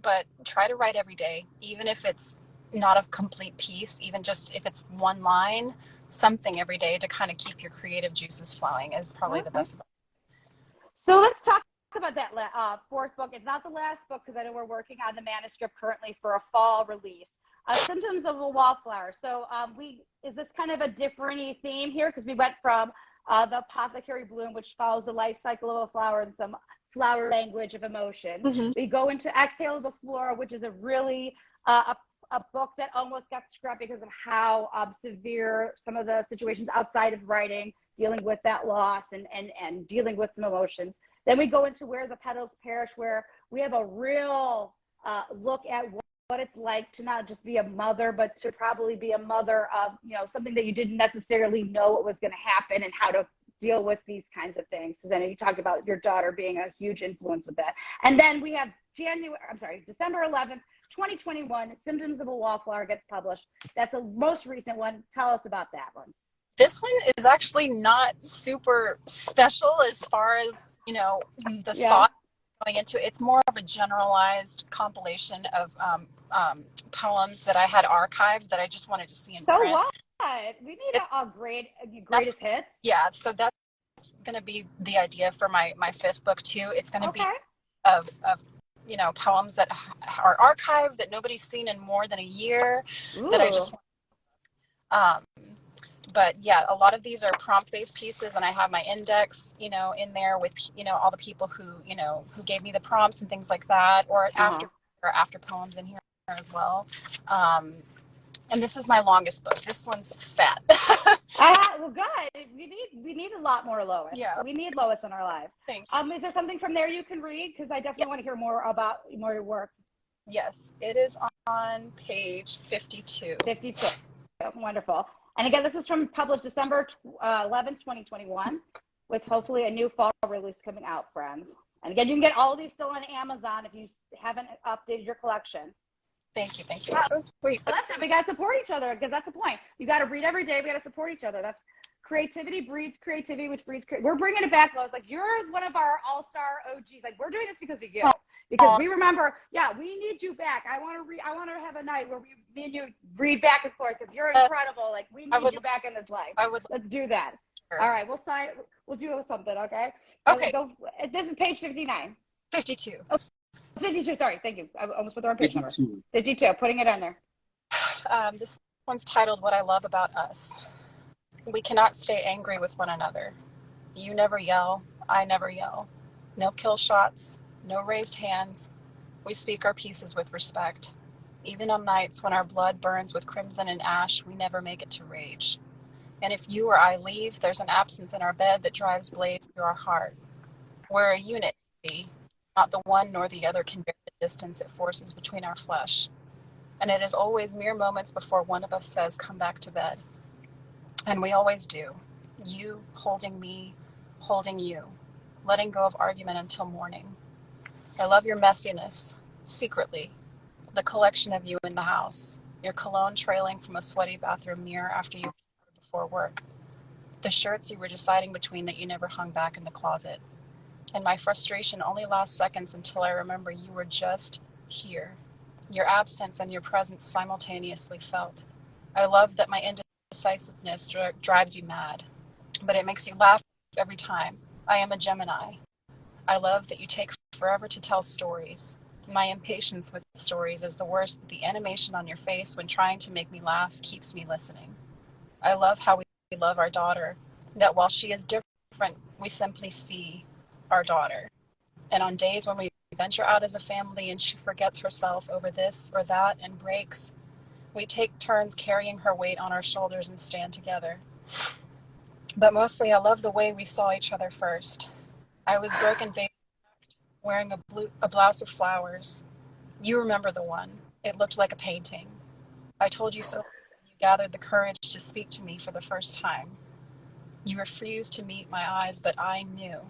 but try to write every day, even if it's not a complete piece, even just if it's one line, something every day to kind of keep your creative juices flowing is probably the best.
So let's talk about that 4th book. It's not the last book because I know we're working on the manuscript currently for a fall release. Symptoms of a Wallflower. So is this kind of a different theme here? Because we went from the apothecary bloom, which follows the life cycle of a flower and some flower language of emotion. Mm-hmm. We go into Exhale the Flora, which is a really a book that almost got scrapped because of how severe some of the situations outside of writing, dealing with that loss and dealing with some emotions. Then we go into Where the Petals Perish, where we have a real look at what it's like to not just be a mother, but to probably be a mother of, something that you didn't necessarily know what was going to happen and how to deal with these kinds of things. So then you talked about your daughter being a huge influence with that. And then we have December 11th, 2021, Symptoms of a Wallflower gets published. That's the most recent one. Tell us about that one.
This one is actually not super special as far as, the thought going into it. It's more of a generalized compilation of poems that I had archived that I just wanted to see in print.
So what? We need a greatest hits.
Yeah, so that's going to be the idea for my 5th book too. It's going to be of poems that are archived that nobody's seen in more than a year. Ooh. That I just but yeah, a lot of these are prompt-based pieces, and I have my index, in there with, all the people who gave me the prompts and things like that, or after poems in here as well. And this is my longest book. This one's fat.
Well, good. We need a lot more Lois.
Yeah.
We need Lois in our lives.
Thanks.
Is there something from there you can read? Because I definitely want to hear more about your work.
Yes, it is on page 52.
52. Wonderful. And again, this was published December 11th, 2021, with hopefully a new fall release coming out, friends. And again, you can get all of these still on Amazon if you haven't updated your collection.
Thank you. That's so sweet.
Listen, we got to support each other because that's the point. You got to read every day. We got to support each other. That's creativity breeds creativity, which breeds we're bringing it back, Lois. Like, you're one of our all-star OGs. Like, we're doing this because of you. Because we remember, we need you back. I want to have a night where me and you read back and forth because you're incredible. Like, we need you back in this life. Let's do that. Sure. All right, we'll do something, okay?
Okay.
This is page 59.
52.
Oh, 52, sorry. Thank you. I almost put the wrong page number. 52, putting it on there.
This one's titled What I Love About Us. We cannot stay angry with one another. You never yell. I never yell. No kill shots. No raised hands. We speak our pieces with respect. Even on nights when our blood burns with crimson and ash, we never make it to rage. And if you or I leave, there's an absence in our bed that drives blades through our heart. We're a unit, not the one nor the other can bear the distance it forces between our flesh. And it is always mere moments before one of us says, come back to bed. And we always do. You holding me, holding you, letting go of argument until morning. I love your messiness, secretly, the collection of you in the house, your cologne trailing from a sweaty bathroom mirror after you showered before work, the shirts you were deciding between that you never hung back in the closet. And my frustration only lasts seconds until I remember you were just here, your absence and your presence simultaneously felt. I love that my indecisiveness drives you mad, but it makes you laugh every time. I am a Gemini. I love that you take forever to tell stories. My impatience with stories is the worst, but the animation on your face when trying to make me laugh keeps me listening. I love how we love our daughter, that while she is different, we simply see our daughter. And on days when we venture out as a family and she forgets herself over this or that and breaks, we take turns carrying her weight on our shoulders and stand together. But mostly I love the way we saw each other first. I was broken faced, wearing a blouse of flowers. You remember the one. It looked like a painting. I told you so when you gathered the courage to speak to me for the first time. You refused to meet my eyes, but I knew.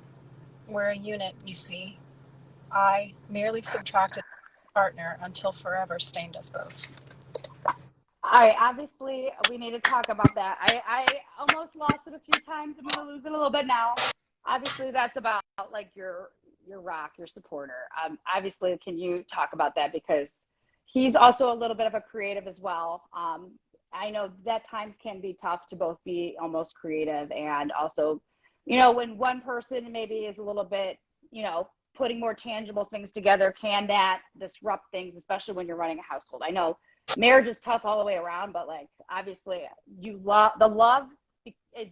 We're a unit, you see. I merely subtracted a partner until forever stained us both.
All right, obviously we need to talk about that. I almost lost it a few times. I'm gonna lose it a little bit now. Obviously that's about like your rock, your supporter. Obviously, can you talk about that, because he's also a little bit of a creative as well. I know that times can be tough to both be almost creative and also, you know, when one person maybe is a little bit, you know, putting more tangible things together, can that disrupt things, especially when you're running a household? I know marriage is tough all the way around, but like obviously you love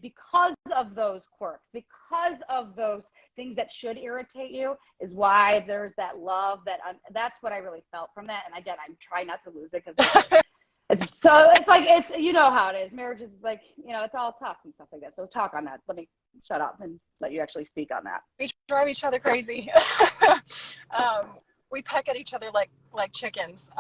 because of those quirks, because of those things that should irritate you, is why there's that love that's what I really felt from that. And again, I'm trying not to lose it because it's like, it's, you know how it is. Marriage is like, you know, it's all tough and stuff like that. So talk on that. Let me shut up and let you actually speak on that.
We drive each other crazy. We peck at each other like chickens.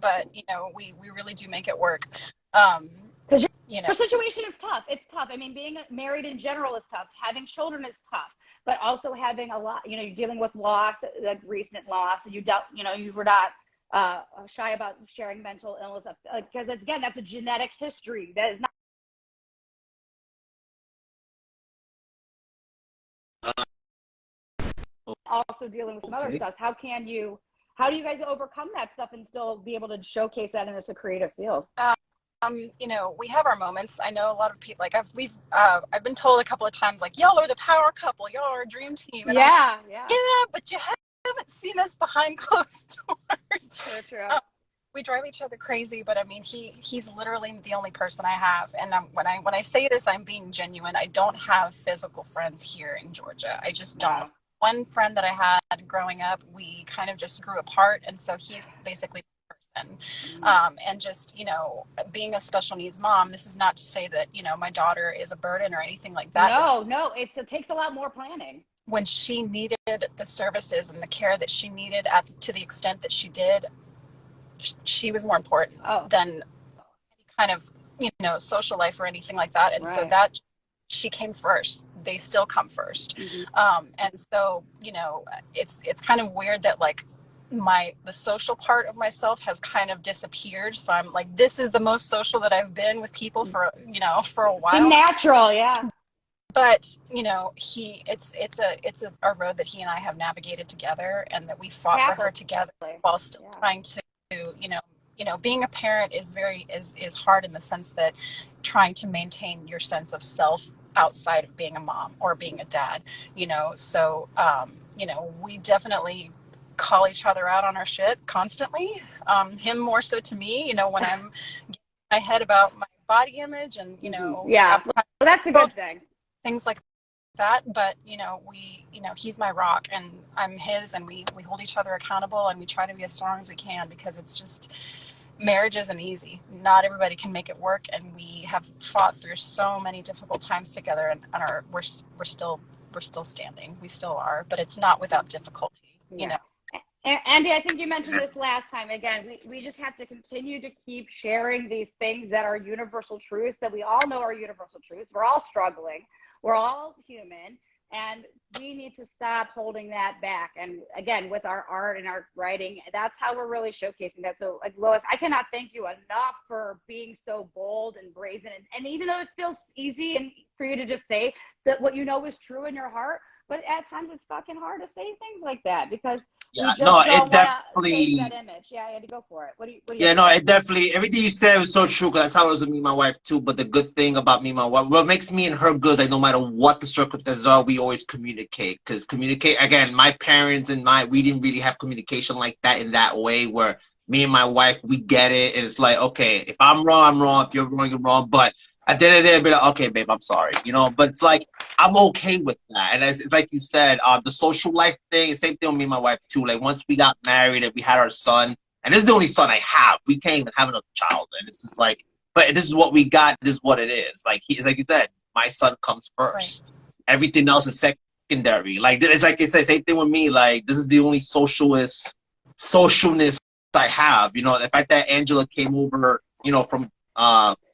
But you know, we really do make it work.
Because your situation is tough. It's tough. I mean, being married in general is tough. Having children is tough, but also having a lot, you know, you're dealing with loss, like recent loss, and you were not shy about sharing mental illness, because again, that's a genetic history. That is not also dealing with some other stuff. How do you guys overcome that stuff and still be able to showcase that in a creative field?
You know, we have our moments. I know a lot of people, like I've been told a couple of times, like, y'all are the power couple, y'all are a dream team. And
yeah,
but you haven't seen us behind closed doors.
So true.
We drive each other crazy, but I mean, he's literally the only person I have. And when I say this, I'm being genuine. I don't have physical friends here in Georgia. I just don't.
Wow.
One friend that I had growing up, we kind of just grew apart, and so he's basically and just, you know, being a special needs mom, this is not to say that, you know, my daughter is a burden or anything like that.
No, it takes a lot more planning.
When she needed the services and the care that she needed to the extent that she did, she was more important than any kind of, you know, social life or anything like that. And so that she came first. They still come first. Mm-hmm. And so, you know, it's kind of weird that like the social part of myself has kind of disappeared. So I'm like, this is the most social that I've been with people for a while.
Natural, yeah.
But you know, it's a road that he and I have navigated together, and that we fought for her together while still trying to, you know, being a parent is hard in the sense that trying to maintain your sense of self outside of being a mom or being a dad, you know. So you know, we definitely call each other out on our shit constantly. Him more so to me, you know, when I'm getting my head about my body image and, you know,
well, that's a good thing.
Things like that. But, you know, he's my rock and I'm his, and we hold each other accountable, and we try to be as strong as we can, because it's just, marriage isn't easy. Not everybody can make it work, and we have fought through so many difficult times together, and we're still standing. We still are, but it's not without difficulty, you know.
Andy, I think you mentioned this last time. Again, we just have to continue to keep sharing these things that are universal truths, that we all know are universal truths. We're all struggling. We're all human. And we need to stop holding that back. And again, with our art and our writing, that's how we're really showcasing that. So, like, Lois, I cannot thank you enough for being so bold and brazen. And even though it feels easy and for you to just say that what you know is true in your heart, but at times it's fucking hard to say things like that because you just don't want to face that image. Yeah, I had to go for it. What do you
it definitely, everything you said was so true, because that's how it was with me and my wife too. But the good thing about me and my wife, what makes me and her good, like no matter what the circumstances are, we always communicate. Because again, my parents and we didn't really have communication like that in that way, where me and my wife, we get it. And it's like, okay, if I'm wrong, I'm wrong. If you're wrong, you're wrong. But at the end of the day, I'd be like, okay, babe, I'm sorry, you know. But it's like, I'm okay with that. And it's like you said, the social life thing, same thing with me and my wife too. Like once we got married and we had our son, and this is the only son I have. We can't even have another child. And it's just like, but this is what we got. This is what it is. Like like you said, my son comes first. Right. Everything else is secondary. Like it's like I said, same thing with me. Like this is the only socialness I have. You know, the fact that Angela came over, you know, from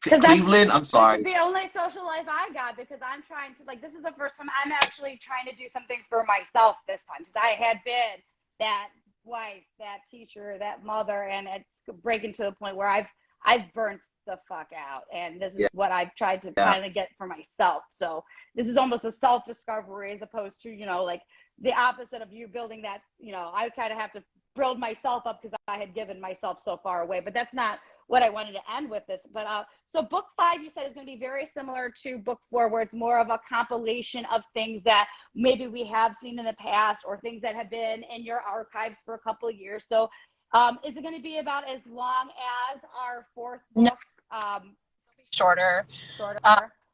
Cleveland. I'm sorry.
This is the only social life I got because I'm trying to, like, this is the first time I'm actually trying to do something for myself this time, because I had been that wife, that teacher, that mother, and it's breaking to the point where I've burnt the fuck out, and this is what I've tried to kind of get for myself. So this is almost a self-discovery as opposed to, you know, like the opposite of you building that, you know, I kind of have to build myself up because I had given myself so far away, but that's not what I wanted to end with this. But so book 5, you said, is going to be very similar to book 4, where it's more of a compilation of things that maybe we have seen in the past or things that have been in your archives for a couple of years. So is it going to be about as long as our 4th book?
No. Shorter.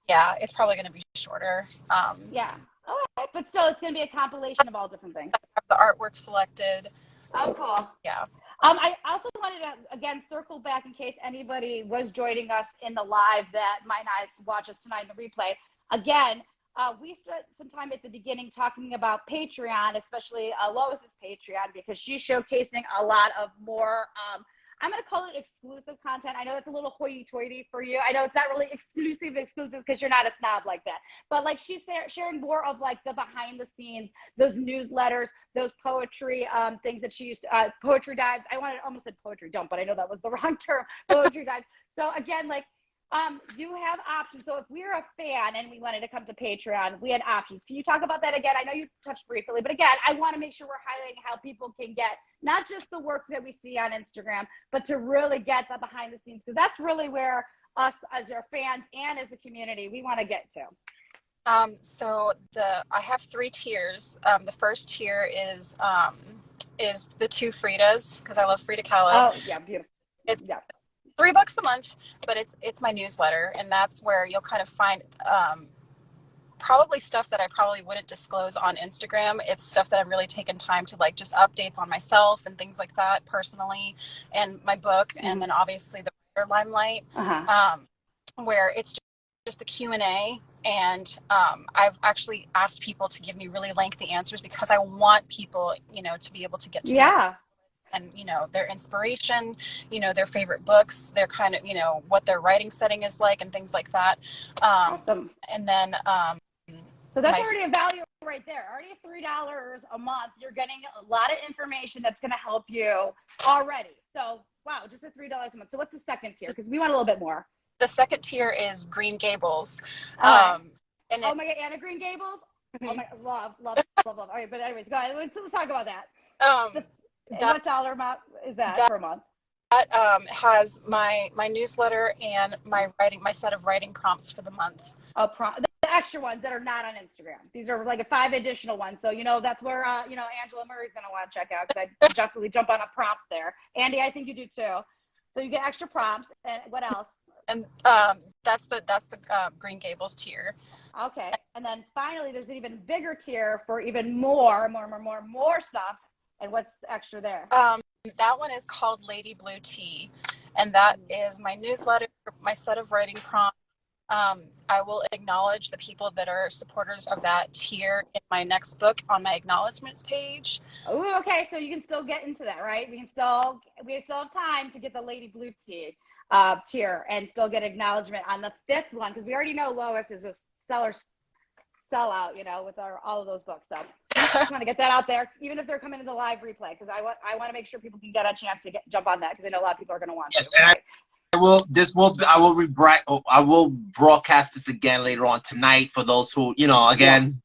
Yeah, it's probably going to be shorter.
Yeah. Okay. But still, it's going to be a compilation of all different things.
The artwork selected.
Oh, cool.
Yeah.
I also wanted to, again, circle back in case anybody was joining us in the live that might not watch us tonight in the replay. Again, we spent some time at the beginning talking about Patreon, especially Lois's Patreon, because she's showcasing a lot of more, I'm going to call it exclusive content. I know it's a little hoity-toity for you. I know it's not really exclusive because you're not a snob like that. But like she's sharing more of like the behind the scenes, those newsletters, those poetry things that she used to, poetry dives. Almost said poetry dump, but I know that was the wrong term, poetry dives. So again, like, you have options. So if we're a fan and we wanted to come to Patreon, we had options. Can you talk about that again? I know you touched briefly, but again, I want to make sure we're highlighting how people can get not just the work that we see on Instagram, but to really get the behind the scenes, because that's really where us as our fans and as a community, we want to get to.
So I have 3 tiers. The first tier is the 2 Fridas, because I love Frida Kahlo.
Oh yeah, beautiful.
It's $3 a month, but it's my newsletter, and that's where you'll kind of find probably stuff that I probably wouldn't disclose on Instagram. It's stuff that I've really taken time to, like, just updates on myself and things like that personally, and my book, and then obviously the writer limelight, where it's just the Q&A. And I've actually asked people to give me really lengthy answers because I want people, you know, to be able to get to know. And, you know, their inspiration, you know, their favorite books, their kind of, you know, what their writing setting is like and things like that.
Awesome.
And then
so that's already a value right there. Already $3 a month. You're getting a lot of information that's going to help you already. So, wow, just at $3 a month. So what's the second tier? Because we want a little bit more.
The second tier is Green Gables.
And oh my God, Anna Green Gables? Oh my, love. All right, but anyways, go ahead. Let's talk about that. What dollar amount is that per month?
That has my newsletter and my set of writing prompts for the month.
The extra ones that are not on Instagram. These are like 5 additional ones. So, you know, that's where, you know, Angela Murray's going to want to check out, because I definitely jump on a prompt there. Andy, I think you do too. So you get extra prompts. And what else?
And that's the Green Gables tier.
Okay. And then finally, there's an even bigger tier for even more stuff. And what's extra there?
That one is called Lady Blue Tea. and that is my newsletter, my set of writing prompts. I will acknowledge the people that are supporters of that tier in my next book on my acknowledgments page.
Oh, okay. So you can still get into that, right? We still have time to get the Lady Blue tier and still get acknowledgement on the 5th one, because we already know Lois is a sellout, with all of those books. So I just want to get that out there, even if they're coming to the live replay, because I want to make sure people can get a chance to jump on that, because I know a lot of people are going to want to. Right?
I will broadcast this again later on tonight for those who,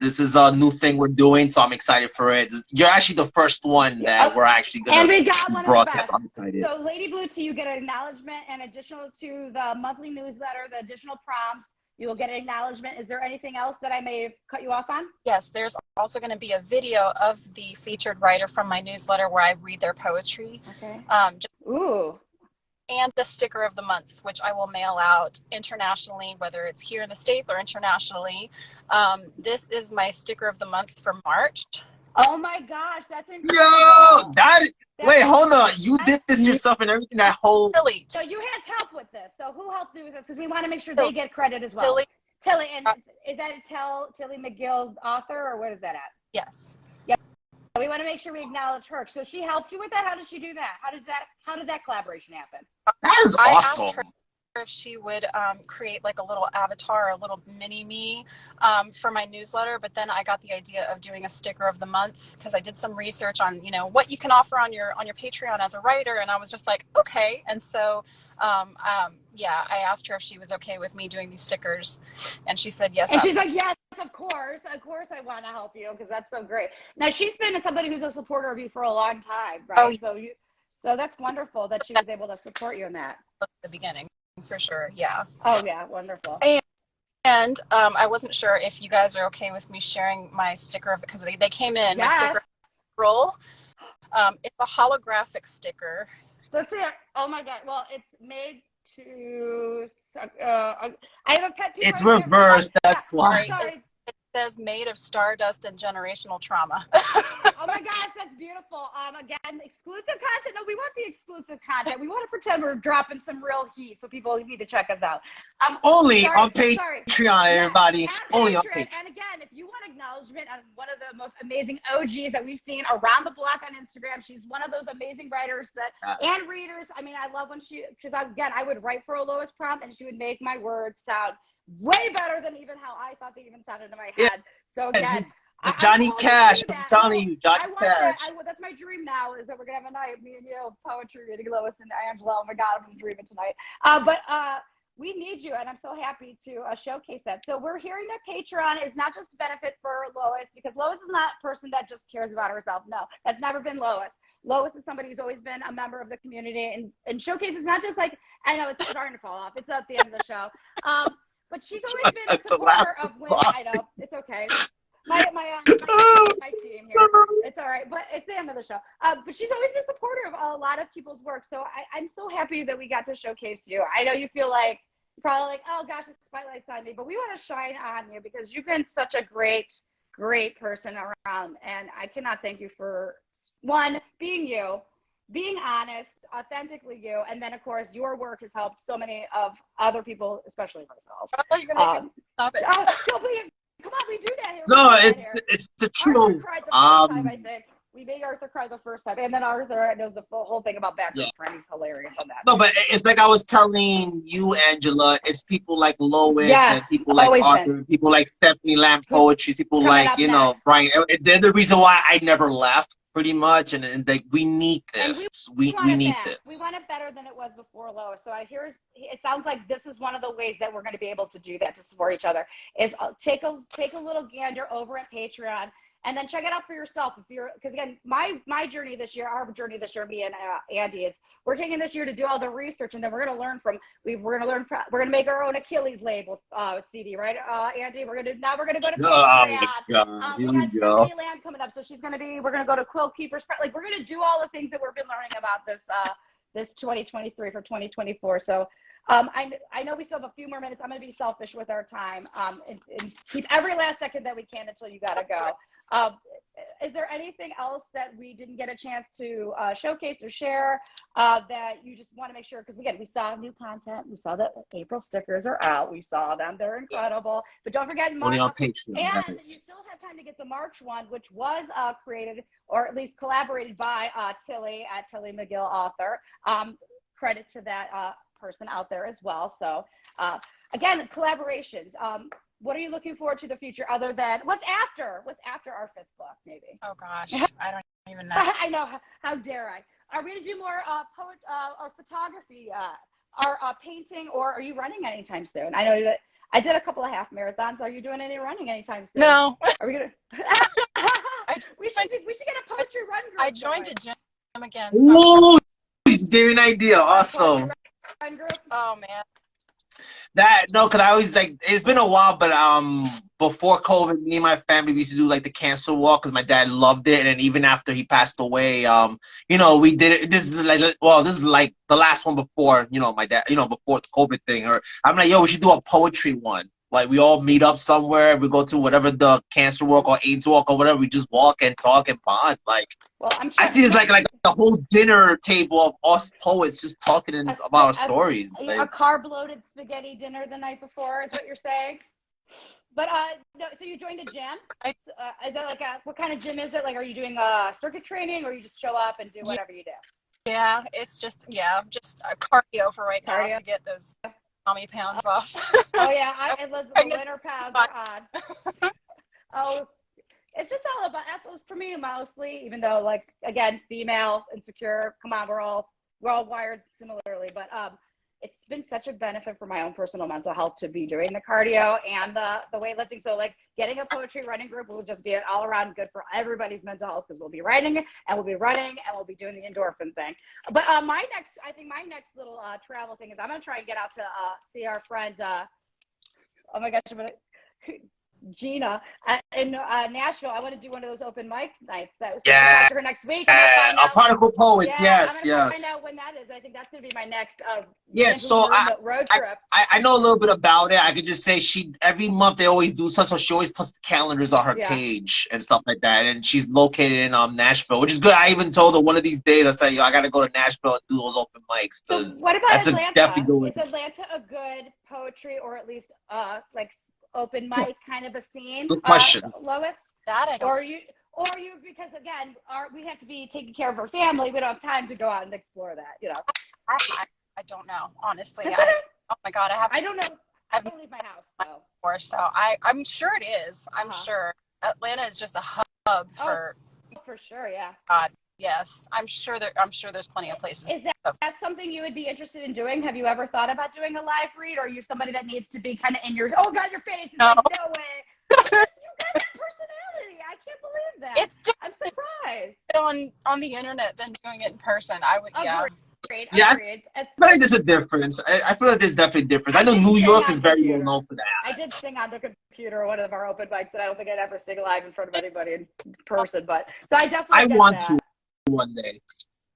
this is a new thing we're doing, so I'm excited for it. You're actually the first one that we're actually going to broadcast. I'm excited.
So Lady Blue Tea, you get an acknowledgement, and additional to the monthly newsletter, the additional prompts, you will get an acknowledgement. Is there anything else that I may have cut you off on?
Yes, there's also going to be a video of the featured writer from my newsletter where I read their poetry.
Okay.
Ooh. And the sticker of the month, which I will mail out internationally, whether it's here in the States or internationally. This is my sticker of the month for March.
Oh my gosh, that's incredible.
Wait, hold on. You did this yourself and everything, that whole...
Tilly.
So you had help with this. So who helped you with this? Because we want to make sure they get credit as well. Tilly, and is that Tilly McGill, author, or what is that at?
Yes.
We want to make sure we acknowledge her. So she helped you with that? How did she do that? How did that collaboration happen?
That is awesome.
I asked her if she would create like a little avatar, a little mini me for my newsletter, but then I got the idea of doing a sticker of the month because I did some research on what you can offer on your Patreon as a writer, and I was just like, okay. And so I asked her if she was okay with me doing these stickers, and she said yes.
And she's like, yes, of course I want to help you, because that's so great. Now she's been somebody who's a supporter of you for a long time, right?
Oh,
so that's wonderful that she was able to support you in that.
At the beginning, for sure, yeah.
Oh yeah, wonderful.
And I wasn't sure if you guys are okay with me sharing my sticker of it, because they came in.
Yes.
My sticker roll. It's a holographic sticker.
Let's see it. Oh my god. Well, it's made to. I have a pet peeve.
It's reversed. That's why.
Sorry.
It says made of stardust and generational trauma.
Oh my gosh, that's beautiful. Again, exclusive content. No, we want the exclusive content. We want to pretend we're dropping some real heat, so people need to check us out.
Only on Patreon, everybody. Only on Patreon.
And again, if you want acknowledgement on one of the most amazing OGs that we've seen around the block on Instagram, she's one of those amazing writers and readers. I mean, I love when because again, I would write for a Lois prompt, and she would make my words sound way better than even how I thought they even sounded in my head. So again,
Johnny Cash, I'm telling you, Johnny Cash.
That's my dream now, is that we're gonna have a night, me and you, poetry reading, Lois and Angela. Oh my God, I'm dreaming tonight. But we need you, and I'm so happy to showcase that. So we're hearing that Patreon is not just a benefit for Lois, because Lois is not a person that just cares about herself. No, that's never been Lois. Lois is somebody who's always been a member of the community, and Showcase is not just like, I know it's starting to fall off. It's at the end of the show. But she's always been a supporter of women. I know, it's okay. My team here. It's all right, but it's the end of the show. But she's always been supportive of a lot of people's work. So I'm so happy that we got to showcase you. I know you feel like probably like, oh gosh, the spotlight's on me, but we want to shine on you because you've been such a great person around, and I cannot thank you for one, being you, being honest, authentically you, and then of course your work has helped so many of other people, especially myself.
Oh, you're gonna make it. Stop it.
Come on, we do that here.
No, it's the truth.
Arthur cried the first time, I think. We made Arthur cry the first time, and then Arthur knows the whole thing about backwards friend. He's hilarious on that.
No, but it's like I was telling you, Angela. It's people like Lois and people like Arthur, people like Stephanie Lamb Poetry, people like Brian. They're the reason why I never left, pretty much. And like we need this. We need this.
We want it better than it was before, Lois. So it sounds like this is one of the ways that we're going to be able to do that, to support each other. Is take a little gander over at Patreon. And then check it out for yourself. Because again, my journey this year, our journey this year, me and Andy, is we're taking this year to do all the research, and then we're going to learn from. We're going to make our own Achilles label CD, right, Andy? We're going to go to Patreon. We got Stephanie Lamb coming up, so we're going to go to Quill Keepers. Like we're going to do all the things that we've been learning about this 2023 for 2024. So. I know we still have a few more minutes. I'm going to be selfish with our time and keep every last second that we can until you got to go. Is there anything else that we didn't get a chance to showcase or share that you just want to make sure? Because again, we saw new content. We saw that April stickers are out. We saw them. They're incredible. But don't forget March.
Only on Patreon,
and
guys.
you still have time to get the March one, which was created or at least collaborated by Tilly at Tilly McGill Author. Credit to that person out there as well. So again, collaborations. What are you looking forward to the future other than what's after our 5th book, maybe?
Oh gosh, I don't even know.
I know. How dare I? Are we going to do more or photography, or painting, or are you running anytime soon? I know that I did a couple of half marathons. Are you doing any running anytime soon?
No.
Are we going to? We should get a poetry run group.
I joined a gym again.
Ooh, gave me an idea. Awesome.
Run group.
Oh man.
Because I always it's been a while, but before COVID, me and my family we used to do like the cancer walk because my dad loved it, and even after he passed away, we did it. This is like the last one before my dad, before the COVID thing. Or I'm like, yo, we should do a poetry one. Like we all meet up somewhere, we go to whatever the cancer walk or AIDS walk or whatever. We just walk and talk and bond. Like, well, I see this like the whole dinner table of us poets just talking about our stories.
A carb-loaded spaghetti dinner the night before is what you're saying. But no, so you joined a gym? Is that like what kind of gym is it? Like, are you doing circuit training, or you just show up and do whatever you do?
Yeah, it's just a cardio for right now to get those mommy pounds off.
Oh yeah, the winter pounds are on. Oh, it's just all about, that's for me mostly, even though like, again, female, insecure, come on, we're all wired similarly, but it's been such a benefit for my own personal mental health to be doing the cardio and the weightlifting. So like getting a poetry running group will just be an all around good for everybody's mental health, because we'll be writing and we'll be running and we'll be doing the endorphin thing. But my next little travel thing is I'm going to try and get out to see our friend, oh my gosh, Gina in Nashville. I want to do one of those open mic nights. That was talk to her next week.
Our Particle Poets. Yes.
Find out when that is. I think that's going to be my next
so
road trip.
I know a little bit about it. I could just say every month they always do stuff, so she always puts the calendars on her page and stuff like that. And she's located in Nashville, which is good. I even told her one of these days, I said, yo, I got to go to Nashville and do those open mics.
So what about Atlanta?
Definitely
is Atlanta a good poetry or at least like open mic kind of a scene?
Good question.
Lois?
That I don't.
Or you because again, we have to be taking care of our family. We don't have time to go out and explore that,
I don't know, honestly.
Okay.
Oh my God,
I don't know. I don't leave my house,
so I'm sure it is. I'm sure Atlanta is just a hub for
sure, yeah.
God, yes. I'm sure there's plenty of places.
Is that something you would be interested in doing? Have you ever thought about doing a live read, or are you somebody that needs to be kind of in your your face?
No.
Like, no way. You got that personality. I can't believe that.
It's just
I'm surprised.
On the internet than doing it in person. I would
Agreed.
I feel like there's a difference. I feel like there's definitely a difference. I know New York is very well known for that.
I did sing on the computer one of our open mics, but I don't think I'd ever sing live in front of anybody in person. But so I definitely
want to one day.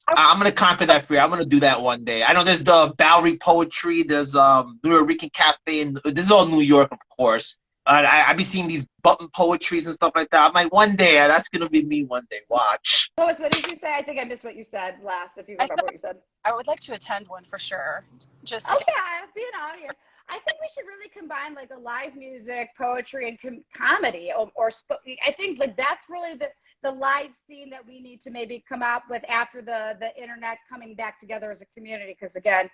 I'm gonna conquer that fear. I'm gonna do that one day. I know there's the Bowery Poetry. There's New Rican Cafe, and this is all New York, of course. I be seeing these button poetries and stuff like that. I'm like, one day, that's gonna be me one day. Watch.
Lois, what did you say? I think I missed what you said last. If you remember what you said.
I would like to attend one for sure. Just
be an audience. I think we should really combine like a live music, poetry, and comedy, or I think like that's really the live scene that we need to maybe come out with after the internet coming back together as a community. Because again,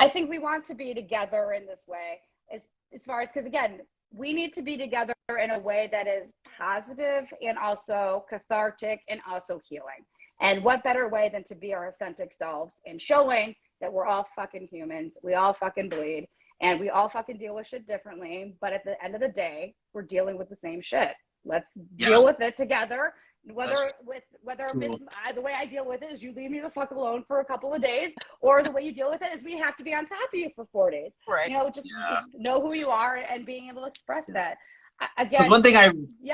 I think we want to be together in this way as far as, because again, we need to be together in a way that is positive and also cathartic and also healing. And what better way than to be our authentic selves and showing that we're all fucking humans. We all fucking bleed and we all fucking deal with shit differently. But at the end of the day, we're dealing with the same shit. Let's deal with it together. Whether the way I deal with it is you leave me the fuck alone for a couple of days, or the way you deal with it is we have to be on top of you for 4 days.
Right.
Just know who you are and being able to express that. Again,
one thing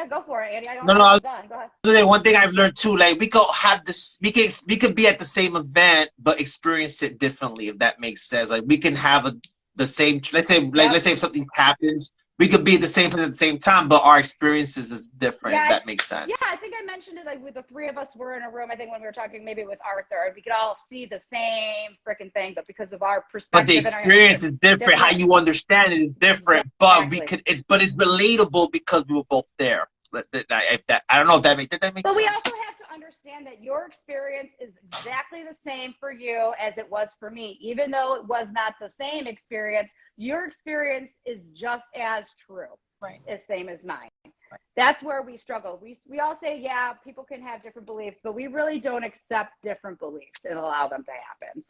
go for it, Andy. I don't
know.
I'm done. Go ahead.
One thing I've learned too, like we could have this, we could be at the same event but experience it differently, if that makes sense. Like we can have the same. Let's say if something happens, we could be the same place at the same time, but our experiences is different.
Yeah,
That makes sense.
Yeah, I think I mentioned it, like with the three of us were in a room, I think when we were talking maybe with Arthur, we could all see the same freaking thing, but because of our perspective.
But the experience is different. How you understand it is different.
Exactly.
But it's relatable because we were both there. I don't know if that makes sense.
But we also have to understand that your experience is exactly the same for you as it was for me. Even though it was not the same experience, your experience is just as true,
right?
As same as mine.
Right.
That's where we struggle. We all say, yeah, people can have different beliefs, but we really don't accept different beliefs and allow them to happen.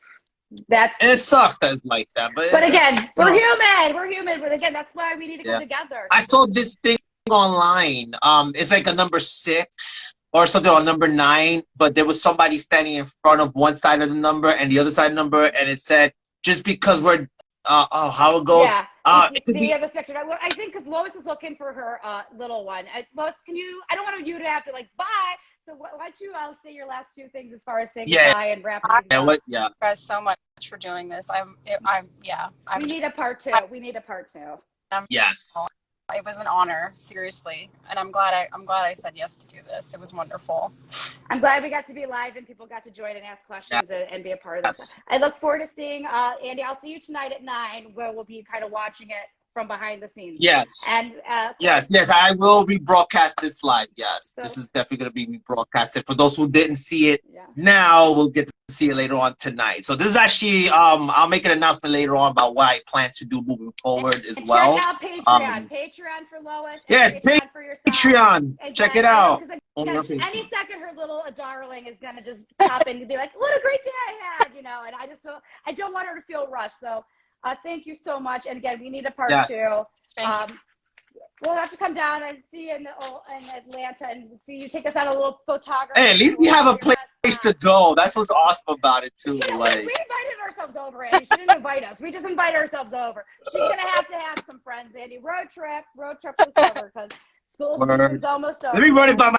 And it sucks that it's like that.
But again, we're human. We're human. But again, that's why we need to come together.
I saw this thing online. It's like a number 6 or something, or number 9, but there was somebody standing in front of one side of the number and the other side of the number, and it said, just because we're how it goes.
Yeah. The section. I think because Lois is looking for her little one. Lois, I don't want you to have to like bye. So why don't you say your last few things as far as saying goodbye and wrapping things up.
Thank you guys so much for doing this. We
need a part 2. We need a part 2.
Yes.
It was an honor, seriously, and I'm glad I said yes to do this. It was wonderful.
I'm glad we got to be live and people got to join and ask questions and be a part of this. I look forward to seeing Andy. I'll see you tonight at 9, where we'll be kind of watching it from behind the scenes.
Yes.
And
yes, I will rebroadcast this live. Yes, so, this is definitely going to be rebroadcasted. For those who didn't see it now, we'll get to see it later on tonight. So this is actually, I'll make an announcement later on about what I plan to do moving forward as well.
Check out Patreon. Patreon for Lois.
Yes,
Patreon for yourself.
Patreon. Check it out.
Any second, her little darling is going to just pop in and be like, what a great day I had, and I don't want her to feel rushed. So thank you so much. And again, we need a part 2.
Thank you.
We'll have to come down and see you in Atlanta and see you take us on a little photography.
Hey, at least we have a place to go. That's what's awesome about it too.
We invited ourselves over, Andy. She didn't invite us. We just invited ourselves over. She's gonna have to have some friends, Andy. Road trip this over because school season's almost over.
Let me run it by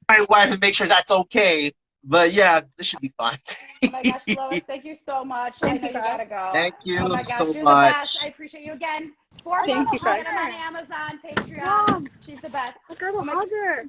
my wife and make sure that's okay. But yeah, this should be fine.
Oh my gosh, Lois, thank you so much. I know you gotta go.
Thank you
so much.
You're
the best. I appreciate you again.
Thank you guys.
On Amazon, Patreon. She's the best.
I'll grab a hugger.